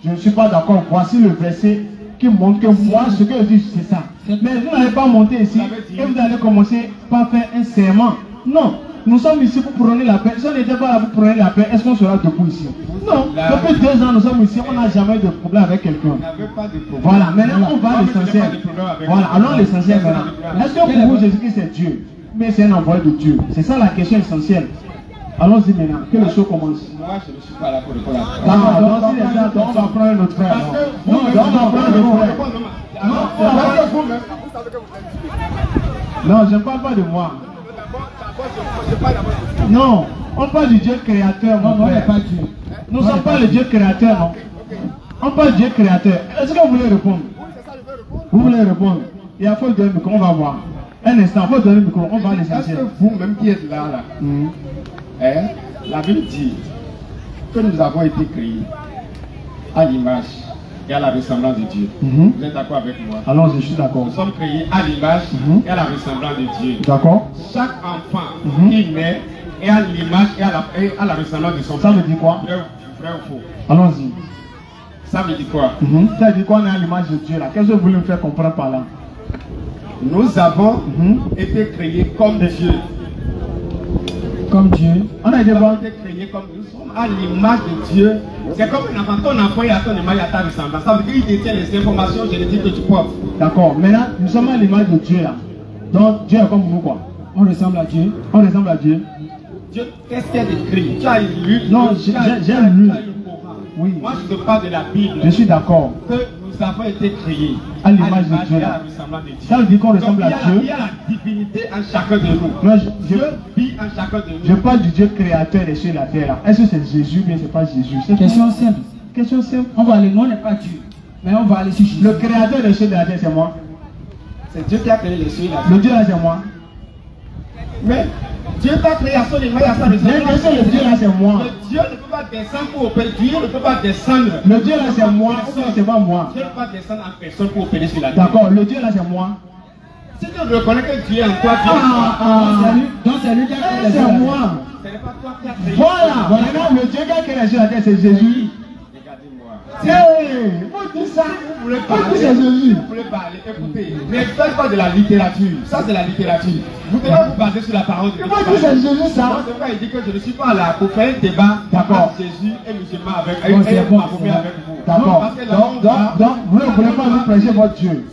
je ne suis pas d'accord. Voici le verset qui montre que moi, ce que je dis, c'est ça. Mais vous n'allez pas monter ici et vous allez commencer par faire un serment. Non, nous sommes ici pour prôner la paix. Si on n'était pas là pour prôner la paix, est-ce qu'on sera debout ici? Non, depuis 2 ans, nous sommes ici, on n'a jamais de problème avec quelqu'un. Voilà, maintenant on va à l'essentiel. Voilà, allons à l'essentiel maintenant. Est-ce que pour vous, Jésus-Christ c'est Dieu? Mais c'est un envoyé de Dieu. C'est ça la question essentielle. Allons-y maintenant, que le show commence.
Moi, je ne suis pas là pour répondre à ça.
Non, si les gens, on va prendre notre frère. Non, on va prendre notre frère. Non, je ne parle pas de moi. Non, on parle du Dieu créateur. Non, on n'est pas Dieu. Nous ne sommes pas le Dieu créateur, non. On parle du Dieu créateur. Est-ce que vous voulez répondre? Vous voulez répondre? Il faut donner le micro, on va voir. Un instant, il faut donner le micro, on va à l'essentiel.
Est-ce que vous-même qui êtes là, la Bible dit que nous avons été créés à l'image et à la ressemblance de Dieu. Vous êtes d'accord avec moi?
Alors, je suis d'accord.
Nous sommes créés à l'image et à la ressemblance de Dieu.
D'accord.
Chaque enfant qui naît est à l'image et à la ressemblance de son père.
Ça veut dire quoi?
Vrai ou faux?
Allons-y.
Ça veut dire quoi?
Ça veut dire quoi? On est à l'image de Dieu là. Qu'est-ce que vous voulez me faire comprendre par là?
Nous avons été créés comme Dieu.
Comme Dieu.
On a été créés comme nous sommes à l'image de Dieu. C'est comme un enfant. Ton enfant est à ton image, à ta ressemblance. Ça veut dire qu'il détient les informations génétiques que tu portes.
D'accord. Maintenant, nous sommes à l'image de Dieu là. Donc Dieu est comme vous quoi?
On ressemble à Dieu.
On ressemble à Dieu.
Dieu, qu'est-ce qu'il y a d'écrit? Tu as lu?
Non, j'ai lu. Oui.
Moi, je te parle de la Bible.
Je suis d'accord.
Que nous avons été créés
à l'image de Dieu. Ça veut dire qu'on ressemble à Dieu.
Il y a la divinité en chacun de nous.
Non,
Dieu vit en chacun de nous.
Je parle du Dieu créateur des cieux et de la terre. Est-ce que c'est Jésus ou bien c'est pas Jésus?
Question simple.
Question simple.
On va aller, non, on n'est pas Dieu. Mais on va aller sur Jésus.
Le créateur des cieux et de la terre, c'est moi.
C'est Dieu qui a créé les cieux et la terre.
Le Dieu là, c'est moi.
Mais
Dieu t'a créé à son image, à sa ressemblance.
Le Dieu là c'est moi.
Le Dieu ne peut pas descendre pour opérer. Dieu ne peut pas descendre.
Le Dieu là c'est moi, c'est pas moi.
Dieu ne peut pas descendre en personne pour opérer sur la terre.
D'accord, le Dieu là c'est moi.
Si tu reconnais que Dieu est en toi,
Donc c'est lui qui a créé les
C'est
choses.
moi.
ce n'est pas toi qui as créé.
Voilà, maintenant le Dieu qui a créé les choses sur la terre c'est Jésus.
Regardez-moi.
Faut dire ça.
Vous voulez
Faut
parler,
dire c'est Jésus.
vous voulez parler, écoutez. Ne faites pas de la littérature. Ça, c'est la littérature. Vous devez vous baser sur la parole de Dieu.
Faut dire c'est Jésus
Moi,
ça.
c'est pourquoi il dit que je ne suis pas là pour faire un débat
D'accord.
entre Jésus et musulman avec
Bon, c'est bon,
avec vous.
D'accord.
Parce que là, on va-
Donc, vous ne voulez pas nous prêcher votre Dieu.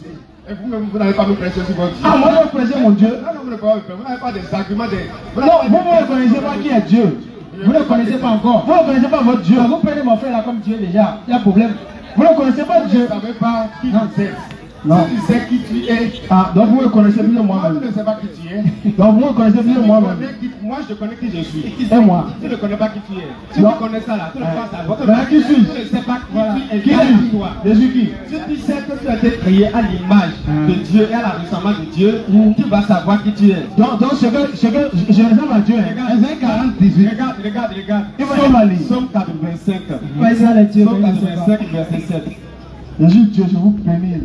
Et vous-même, vous n'avez pas nous prêcher sur votre Dieu.
Ah, moi je vais prêcher mon Dieu.
Non, vous n'avez pas des arguments.
Non, vous ne connaissez pas qui est Dieu.
Vous ne connaissez pas encore.
Vous ne connaissez pas votre Dieu.
Vous prenez mon frère là comme Dieu déjà. Il y a problème.
Vous ne connaissez pas
Vous
Dieu.
ne savez pas qui tu es.
Non.
Si tu sais qui tu es,
Ah, donc vous me connaissez mieux
moi,
moi-même.
tu ne sais pas qui tu es.
Donc vous me connaissez mieux moi-même.
Moi, je connais qui je suis.
Et moi.
Tu ne connais pas qui tu es. Si
Non.
tu connais ça là, tu ne peux pas savoir.
Mais qui suis-je?
Tu ne sais pas qui tu es.
Qui
Qui toi.
est Jésus qui?
Si tu sais que tu as été créé à l'image de Dieu et à la ressemblance de Dieu, tu vas savoir qui tu es.
Donc ce que je ressemble à Dieu.
Ésaïe 40, 18. Regarde.
Il faut la lire.
Psaume 85.
Pas ça les dieux.
Psaume 85, verset 7.
Jésus, Dieu, je vous bénis.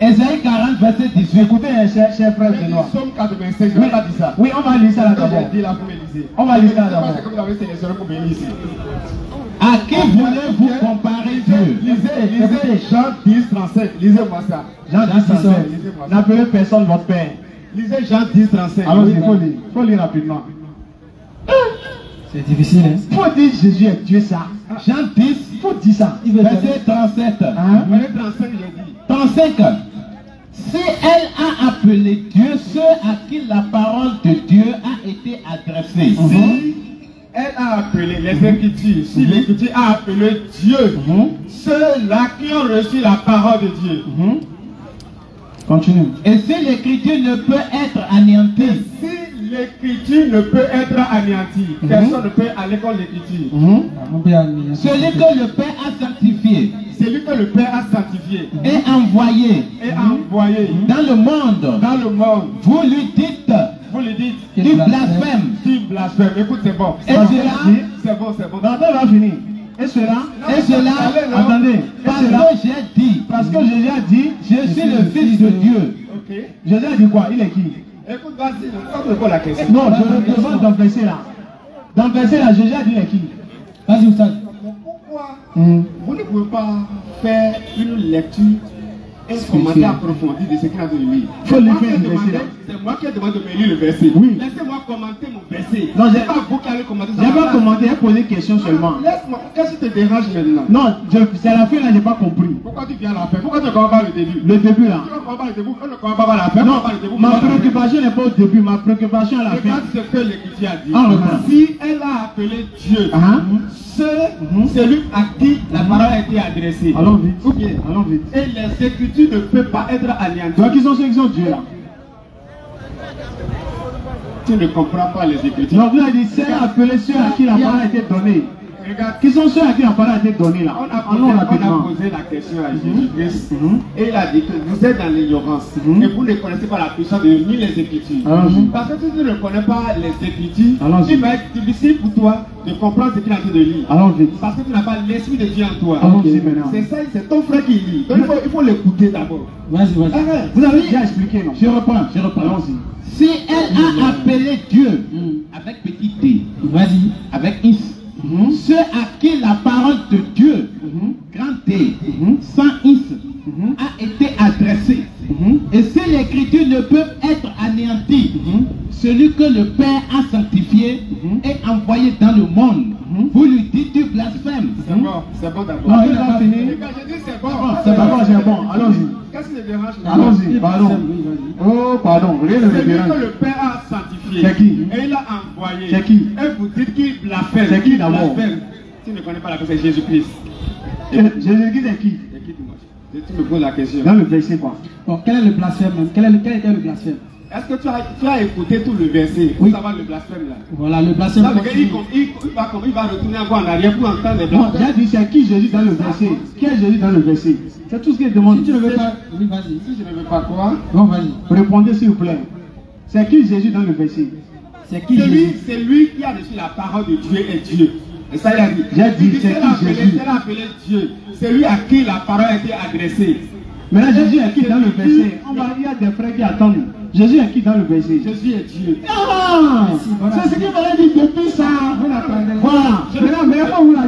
Ésaïe 40, verset 18.
Écoutez, chers frères de Noir.
Psaume 85, je n'ai pas dit ça.
Oui, on va lire ça là d'abord.
J'ai dit là, vous me lisez.
On va lire ça d'abord.
C'est que vous avez sélectionné pour venir ici.
À qui voulez-vous comparer Dieu?
Lisez Jean 10, 37. Lisez-moi ça.
Jean 10, 37.
Lisez-moi ça.
N'appelez personne votre père.
Lisez Jean 10, 37.
Alors il faut lire. Il faut lire rapidement.
C'est difficile, hein?
Il faut dire Jésus est Dieu ça.
Jean 10,
Il faut dire ça.
verset 37.
Hein?
Verset 35, j'ai dit.
35. Si elle a appelé Dieu ceux à qui la parole de Dieu a été adressée.
Si elle a appelé les Écritures, si l'Écriture a appelé Dieu, ceux-là qui ont reçu la parole de Dieu,
Continue.
Et si l'écriture ne peut être anéantie,
si l'Écriture ne peut être anéantie, personne ne peut aller contre l'Écriture.
celui que le Père a sanctifié
Celui que le Père a sanctifié
et envoyé
et envoyé
dans le monde,
dans le monde,
vous lui dites
vous lui dites,
du blasphème.
tu blasphèmes. Écoute, c'est bon.
Et cela,
C'est bon, c'est bon.
Maintenant, on va finir. Et cela, attendez,
parce que j'ai dit,
parce que Jésus a dit,
je suis le Fils de Dieu.
Ok.
Jésus a dit quoi? Il est qui?
Écoute, vas-y, on répond la question.
Non, je demande dans le verset là. Dans le verset là, Jésus a dit il est qui?
Vas-y, Oustad.
Pourquoi vous ne pouvez pas faire une lecture, un commentaire approfondi de ce qu'il a de lire?
Faut lire le verset là.
C'est moi qui ai demandé de me lire le verset.
Oui.
Laissez-moi commenter mon verset.
Non, j'ai
pas vous qui allez commenter.
J'ai pas commenté, j'ai posé une question seulement.
Laisse-moi. Qu'est-ce qui te dérange maintenant?
Non, c'est la fin là, j'ai pas compris.
Pourquoi tu viens à la fin? Pourquoi tu ne commences pas le début?
Le début là.
Tu ne commences pas le début, on ne commence pas la fin.
Non,
on commence pas le début,
ma
on commence pas la fin.
préoccupation n'est pas au début, ma préoccupation à la fin.
Regarde ce que l'Écriture a dit.
Ah, regarde.
Si elle a appelé Dieu,
Hein?
celui à qui la parole a été adressée,
Allons vite.
ou bien,
Allons vite.
et les Écritures ne peuvent pas être anéanties.
Donc, qui sont ceux qui sont Dieu là?
Tu ne comprends pas les Écritures.
Donc, vous avez dit, c'est appelé ceux à qui la parole a été donnée.
Regarde,
Qui sont ceux à qui la parole a été donnée là?
on a
Allons rapidement.
posé la question à Jésus-Christ et il a dit que vous êtes dans l'ignorance et vous ne connaissez pas la puissance de ni les Écritures.
Allons-y.
Parce que si tu ne connais pas les Écritures,
Allons-y.
il va être difficile pour toi de comprendre ce qu'il est en train de lire.
Allons vite.
Parce que tu n'as pas l'esprit de Dieu en toi.
Allons-y maintenant.
C'est ça, c'est ton frère qui lit. Donc il faut l'écouter d'abord.
Vas-y, vas-y.
Arrête.
Vous avez déjà expliqué, non?
Je reprends.
Allons-y.
Si elle a appelé Dieu avec petit d,
Vas-y.
avec is, ceux à qui la parole de Dieu, grand D, sans is, a été adressée, et si l'écriture ne peut être anéantie, celui que le Père a sanctifié et envoyé dans le monde, vous lui dites du blasphème.
C'est bon d'abord.
Non, il va finir.
Les gars, j'ai dit c'est bon.
C'est pas bon, c'est bon. Allons-y.
Qu'est-ce qui te dérange?
Allons-y, pardon. Oh, pardon, rien ne me
Celui
dérange.
que le Père a sanctifié.
C'est qui?
Et il a envoyé.
C'est qui?
Et vous dites qu'il blasphème.
C'est qui d'abord?
Blasphème. Tu ne connais pas la personne, c'est Jésus-Christ.
Jésus-Christ c'est qui?
C'est qui, dis-moi? Tu me poses la question.
Dans le verset quoi?
Bon, quel est le blasphème même? Quel était le blasphème?
Est-ce que tu as écouté tout le verset pour savoir le blasphème là?
Voilà, le blasphème.
Ça veut dire
continue.
qu'il va retourner encore en arrière pour entendre les
Non,
blasphèmes.
j'ai dit c'est qui Jésus dans le verset? Qui est Jésus dans le verset? C'est tout ce qu'il demande.
Si tu ne veux pas, oui, vas-y.
Si je ne veux pas quoi?
Bon, vas-y.
Répondez s'il vous plaît. C'est qui Jésus dans le verset?
C'est qui Jésus?
C'est lui qui a reçu la parole de Dieu et Dieu. Et ça, il a dit.
J'ai dit, c'est qui Jésus?
C'est appelé Dieu. C'est lui à qui la parole a été adressée.
Maintenant, Jésus est qui dans le verset? Il y a des frères qui attendent. Jésus est qui dans le verset?
Jésus est Dieu.
Ah! C'est ce qu'il m'avait dit depuis ça. Voilà.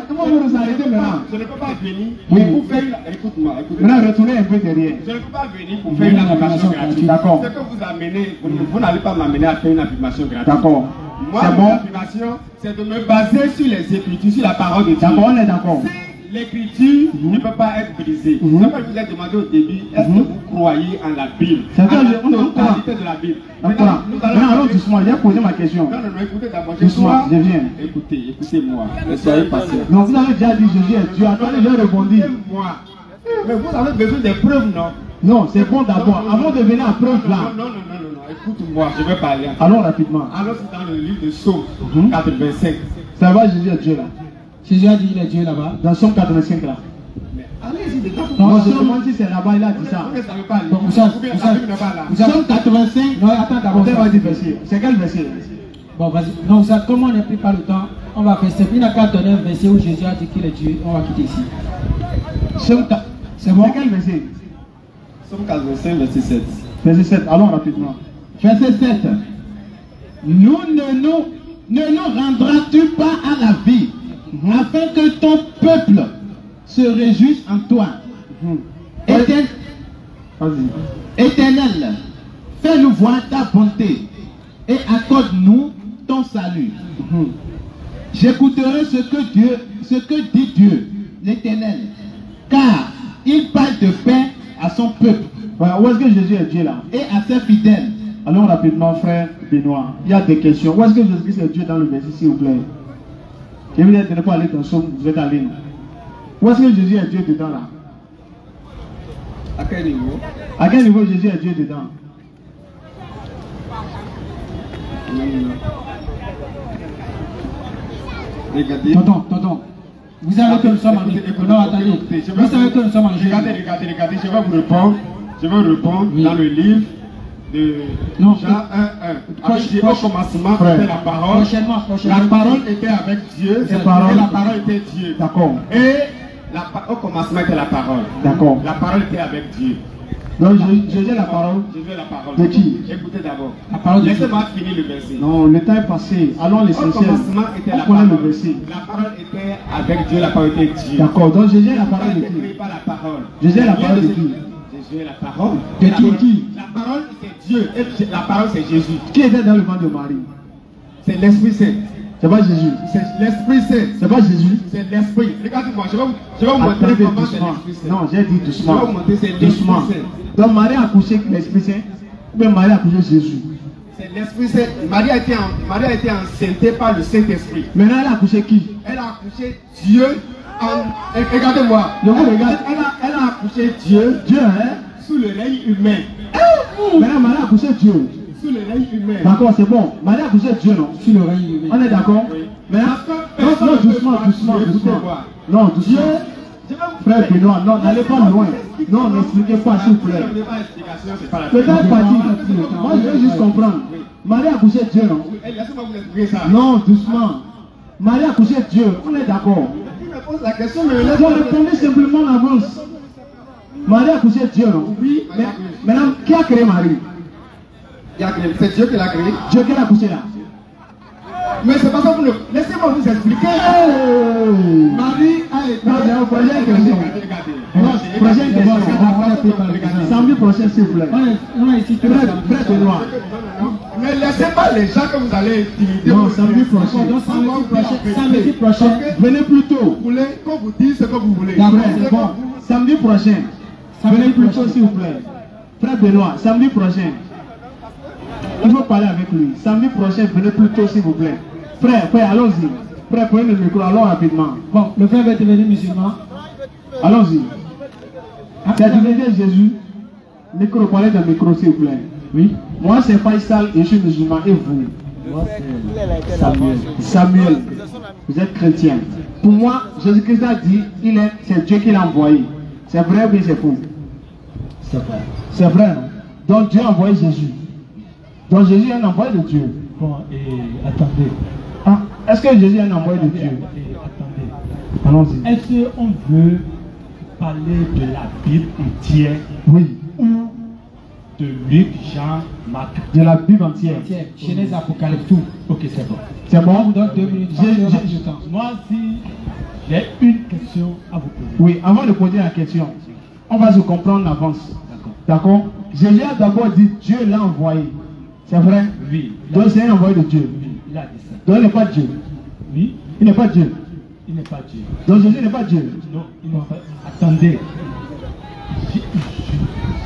Comment vous arrêtez maintenant?
Je ne peux pas venir pour faire une... Écoute-moi.
Maintenant, retournez un peu derrière.
Je ne peux pas venir pour faire une affirmation gratuite.
D'accord.
Ce que vous amenez, vous n'allez pas m'amener à faire une affirmation gratuite.
D'accord.
Moi, mon affirmation, c'est de me baser sur les Écritures, sur la parole de Dieu.
D'accord, on est d'accord.
L'écriture ne peut pas être brisée. C'est pourquoi je vous ai demandé au début, est-ce que vous croyez en la Bible?
C'est ça,
en la totalité de la Bible.
Maintenant, allons doucement, j'ai posé ma question.
Non, écoutez d'abord.
Doucement, je viens.
Écoutez-moi. Ne soyez patient.
Non, vous avez déjà dit Jésus est Dieu. Attendez, je répondis.
Écoutez-moi. Mais vous avez besoin des preuves, non?
Non, c'est bon d'abord. Avant de venir à preuve là.
Non. Écoute-moi, je vais parler.
Allons rapidement.
Alors, c'est dans le livre de Psaume 85.
Ça va, Jésus est Dieu là.
Jésus a dit il est Dieu là-bas.
Dans Psaume 85 là.
Allez-y dedans.
Non, je demande si c'est là-bas, il a dit ça.
Psaume 85. Non, attends d'abord.
C'est quel verset?
Bon, vas-y. Non, ça, comme on n'a plus pas le temps, on va faire simple. Il n'a qu'à donner un verset où Jésus a dit qu'il est Dieu. On va quitter ici.
C'est bon? C'est quel verset?
Psaume 85, verset 7.
Verset 7, allons rapidement.
Verset 7. Ne nous rendras-tu pas à la vie, afin que ton peuple se réjouisse en toi? Éternel, fais-nous voir ta bonté et accorde-nous ton salut. J'écouterai ce que dit Dieu, l'Éternel, car il parle de paix à son peuple.
Voilà, où est-ce que Jésus est Dieu là?
Et à ses fidèles.
Allons rapidement, frère Benoît. Il y a des questions. Où est-ce que Jésus est Dieu dans le verset, s'il vous plaît? Et vous n'êtes pas allé dans Somme, vous êtes allé. Où est-ce que Jésus est Dieu dedans là?
À quel niveau?
À quel niveau Jésus est Dieu dedans?
Regardez.
Tonton.
Vous savez que nous sommes en... Non, attendez. Vous savez que nous sommes en...
Regardez, je vais vous répondre. Oui. Dans le livre de Jean 1:1. Au commencement était la parole.
Prochainement.
La parole était avec Dieu. Et la parole était Dieu.
D'accord.
Et au commencement était la parole.
D'accord.
La parole était avec Dieu.
Donc Jésus est la parole.
Jésus est la parole.
De qui?
Écoutez d'abord.
La parole de
Laissez-moi finir le verset.
Non, le temps est passé. Allons l'essentiel.
Au commencement était la
On connaît
parole.
le verset.
La parole était avec Dieu, la parole était Dieu.
D'accord. Donc Jésus est la parole de qui?
Pas la parole.
Jésus est la parole de qui?
Jésus est la parole.
De qui?
La parole c'est Dieu et la parole c'est Jésus.
Qui était dans le ventre de Marie?
C'est l'Esprit Saint.
C'est pas Jésus.
C'est l'Esprit Saint.
C'est pas Jésus.
C'est l'Esprit. Regardez-moi, je vais vous montrer
Attendez
comment c'est
doucement.
l'Esprit Saint.
Non, j'ai dit doucement.
Je vais vous montrer c'est l'Esprit
Doucement.
Saint.
Donc Marie a accouché l'Esprit Saint. Ou bien Marie a accouché Jésus.
C'est l'Esprit Saint. Marie a été enceintée par le Saint-Esprit.
Maintenant elle a accouché qui?
Elle a accouché Dieu. Regardez-moi.
Je vous regarde.
Elle a accouché Dieu.
Dieu, hein?
Sous le règne humain.
Maintenant Marie a accouché Dieu.
Sous le règne humain.
D'accord, c'est bon. Marie a accouché Dieu, non?
Sur le règne humain.
On est d'accord?
Oui.
Maintenant, non, doucement. Non, doucement. Frère Benoît, non, n'allez pas loin. Non, n'expliquez pas, s'il vous plaît. Peut-être pas dit. Moi, je veux juste comprendre. Marie a accouché Dieu, non?
Laissez-moi vous expliquer ça.
Non, doucement. Marie a accouché Dieu, on est d'accord.
Il me pose la question, mais
Je répondais simplement en avance. Marie a accouché Dieu, non?
Oui.
Maintenant, qui a créé Marie?
C'est Dieu qui l'a créé.
Dieu qui l'a accouché là.
Mais c'est pas ça pour le... Laissez-moi vous expliquer.
Marie a été... Non, c'est une prochaine question. Non, prochaine question. Samedi prochain, s'il vous plaît.
On a ici tout
Frère Benoît.
Ne laissez pas les gens que vous allez intimider.
Non, samedi prochain.
Samedi prochain.
Venez plus tôt.
Vous voulez qu'on vous dise ce que vous voulez.
D'accord, c'est bon. Samedi prochain. Venez plus tôt, s'il vous plaît. Frère Benoît, samedi prochain. Il faut parler avec lui. Samedi prochain, venez plus tôt, s'il vous plaît. Frère, allons-y. Frère, prenez le micro, allons rapidement.
Bon, le frère va devenir musulman.
Allons-y. C'est du Jésus. Micro, parlez de micro, s'il vous plaît. Oui. Moi, c'est Faisal et je suis musulman. Et vous?
Moi, c'est
Samuel. Vous êtes chrétien. Pour moi, Jésus-Christ a dit, c'est Dieu qui l'a envoyé. C'est vrai ou bien c'est faux?
C'est vrai.
C'est vrai, non? Donc Dieu a envoyé Jésus. Donc Jésus est un envoyé de Dieu.
Bon, et attendez.
Ah, est-ce que Jésus est un envoyé de Dieu?
Attendez.
Allons-y.
Est-ce qu'on veut parler de la Bible entière
Oui.
ou de Luc, Jean, Marc?
De la Bible entière.
Tiens, Genèse, Apocalypse, tout.
Ok, c'est bon.
C'est
On
bon?
vous donne 2 minutes.
Moi, si j'ai une question à vous poser.
Oui, avant de poser la question, on va se comprendre en avance. D'accord? Jésus a d'abord dit Dieu l'a envoyé. C'est vrai?
Oui.
Donc c'est un envoyé de Dieu.
Oui, il a dit ça.
Donc il n'est pas Dieu.
Oui,
Il n'est pas Dieu.
il n'est pas Dieu.
Donc Jésus n'est pas Dieu.
Non, il n'est pas. Attendez.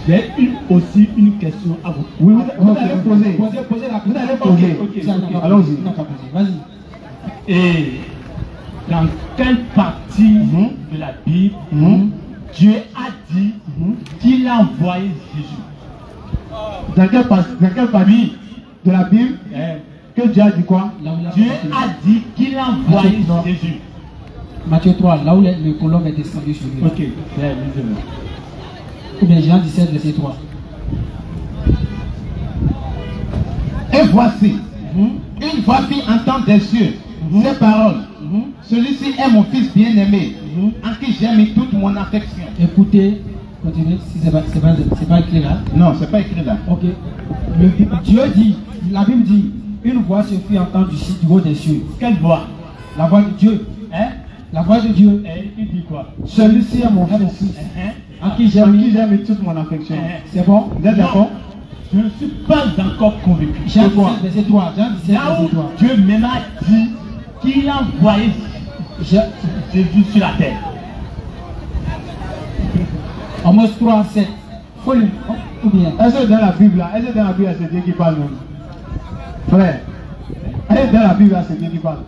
J'ai aussi une question à vous poser.
Oui, vous allez poser.
Posez la
Vous allez
question.
poser. Allons-y.
Vas-y.
Et dans quelle partie de la Bible Dieu a dit qu'il a envoyé Jésus?
Dans quelle partie de la Bible que Dieu a dit quoi?
Dieu a dit qu'il a envoyé Jésus.
Matthieu 3, là où le colombe est descendu sur lui.
Ok, c'est lisez-le.
Ou bien Jean 17, verset 3.
Et voici, une voix fit entendre des cieux ces paroles. Celui-ci est mon fils bien-aimé, en qui j'ai mis toute mon affection.
Écoutez, continuez, si c'est pas écrit là.
Non, c'est pas écrit là.
Ok. Dieu dit, la Bible dit, une voix se fit entendre du haut des cieux.
Quelle voix?
La voix de Dieu.
Hein?
La voix de Dieu.
Et il dit quoi?
Celui-ci est mon fils, en qui j'ai mis toute mon affection. C'est bon? Vous êtes d'accord?
Je ne suis pas encore convaincu.
Jean 17, verset 3. Jean 17,
Là où
verset 3.
Dieu même a dit qu'il a envoyé Jésus sur la terre.
Amos 3, 7. Faut le... Ou bien.
Est-ce que dans la Bible là, est-ce que dans la Bible c'est Dieu qui parle même? Frère, est-ce que dans la Bible là c'est Dieu qui parle?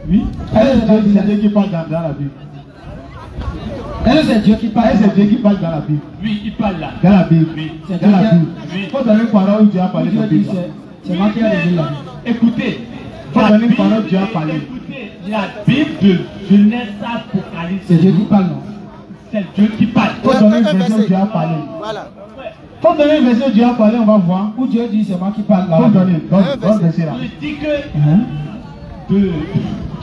Oui.
Est-ce que c'est Dieu qui parle dans la Bible?
Est-ce que c'est Dieu qui parle?
Est-ce que c'est Dieu qui parle dans la Bible?
Oui, il parle là.
Dans la Bible.
Oui.
Dans la Bible.
Oui.
Il faut donner une parole où Dieu a parlé de la
Dieu dit,
Bible.
c'est moi qui ai révélé la Bible.
Écoutez.
Faut donner une parole où Dieu a parlé.
Écoutez, la Bible de Genèse Apocalypse.
C'est Dieu qui parle, non?
C'est Dieu qui parle.
Il faut donner une version où Dieu a parlé.
Voilà.
Il faut donner une version où Dieu a parlé, on va voir.
Où Dieu dit, c'est moi qui parle
Il
là.
faut donner. Donne verset là.
Je dis que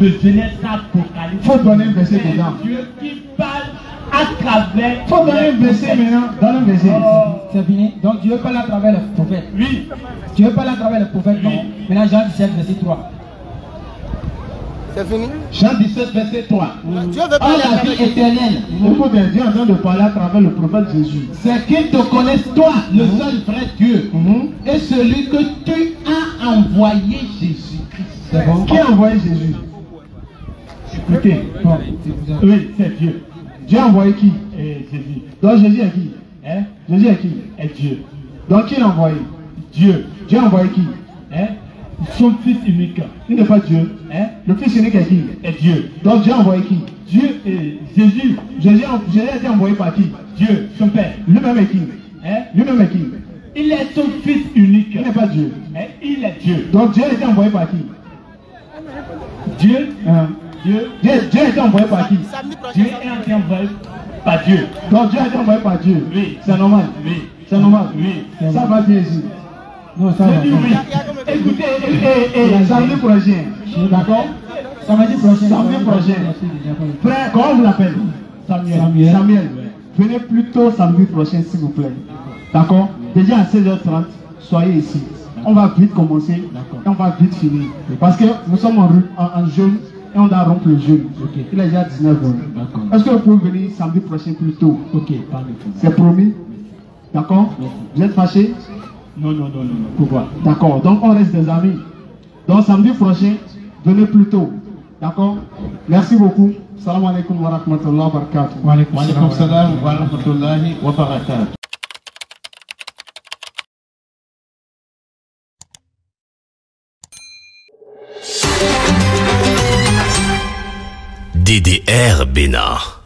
de Genèse Apocalypse.
Il faut donner un verset dedans.
C'est Dieu qui parle à travers.
Il faut donner un verset maintenant. Donne un verset.
C'est fini. Donc Dieu parle à travers les prophètes.
Oui.
Dieu parle à travers les prophètes, non? Maintenant Jean 17, verset 3.
C'est fini.
Jean 17, verset 3.
Dieu veut
Oh
parler
la
avec
vie éternelle,
Écoute, Dieu est en train de parler à travers le prophète Jésus.
c'est qu'ils te connaissent toi, le seul vrai Dieu, et celui que tu as envoyé Jésus-Christ.
C'est bon. Qui a envoyé Jésus?
Écoutez.
Bon,
Oui, c'est Dieu.
Dieu a envoyé qui?
Et Jésus.
Donc Jésus est qui?
Hein?
Jésus est qui?
Est Dieu.
Donc qui l'a envoyé?
Dieu.
Dieu a envoyé qui?
Hein? Son fils unique.
Il n'est pas Dieu.
Hein?
Le fils unique est qui?
Est Dieu.
Donc Dieu a envoyé qui?
Dieu et Jésus.
Jésus a été envoyé par qui?
Dieu, son Père.
Lui-même est qui?
Hein?
Lui-même est qui?
Il est son fils unique.
Il n'est pas Dieu.
Mais il est Dieu.
Donc Dieu a été envoyé par qui?
Dieu.
Hein?
Dieu.
Dieu a été envoyé par qui?
Samedi prochain.
Dieu est envoyé par Dieu.
Donc Dieu a été envoyé par Dieu.
Oui.
C'est normal.
Oui.
C'est normal.
Oui.
Ça va bien ici.
non, ça va.
Oui, oui. Écoutez,
Samedi prochain. D'accord?
Samedi prochain.
Samedi prochain. Frère, comment vous l'appelez?
Samuel.
Samuel. Venez plus tôt samedi prochain, s'il vous plaît. D'accord? Déjà à 16h30, soyez ici. On va vite commencer et on va vite finir. Parce que nous sommes en jeûne et on doit rompre le jeûne. Il est déjà 19h. Est-ce que vous pouvez venir samedi prochain plus tôt?
Ok, parlez.
C'est promis? D'accord? Vous êtes fâchés?
Non. Pourquoi?
D'accord. Donc on reste des amis. Donc samedi prochain, venez plus tôt. D'accord? Merci beaucoup. Salam alaikum wa rahmatullahi wa barakatuh.
Wa alaikum salam wa rahmatullahi wa barakatuh.
DDR Bénin.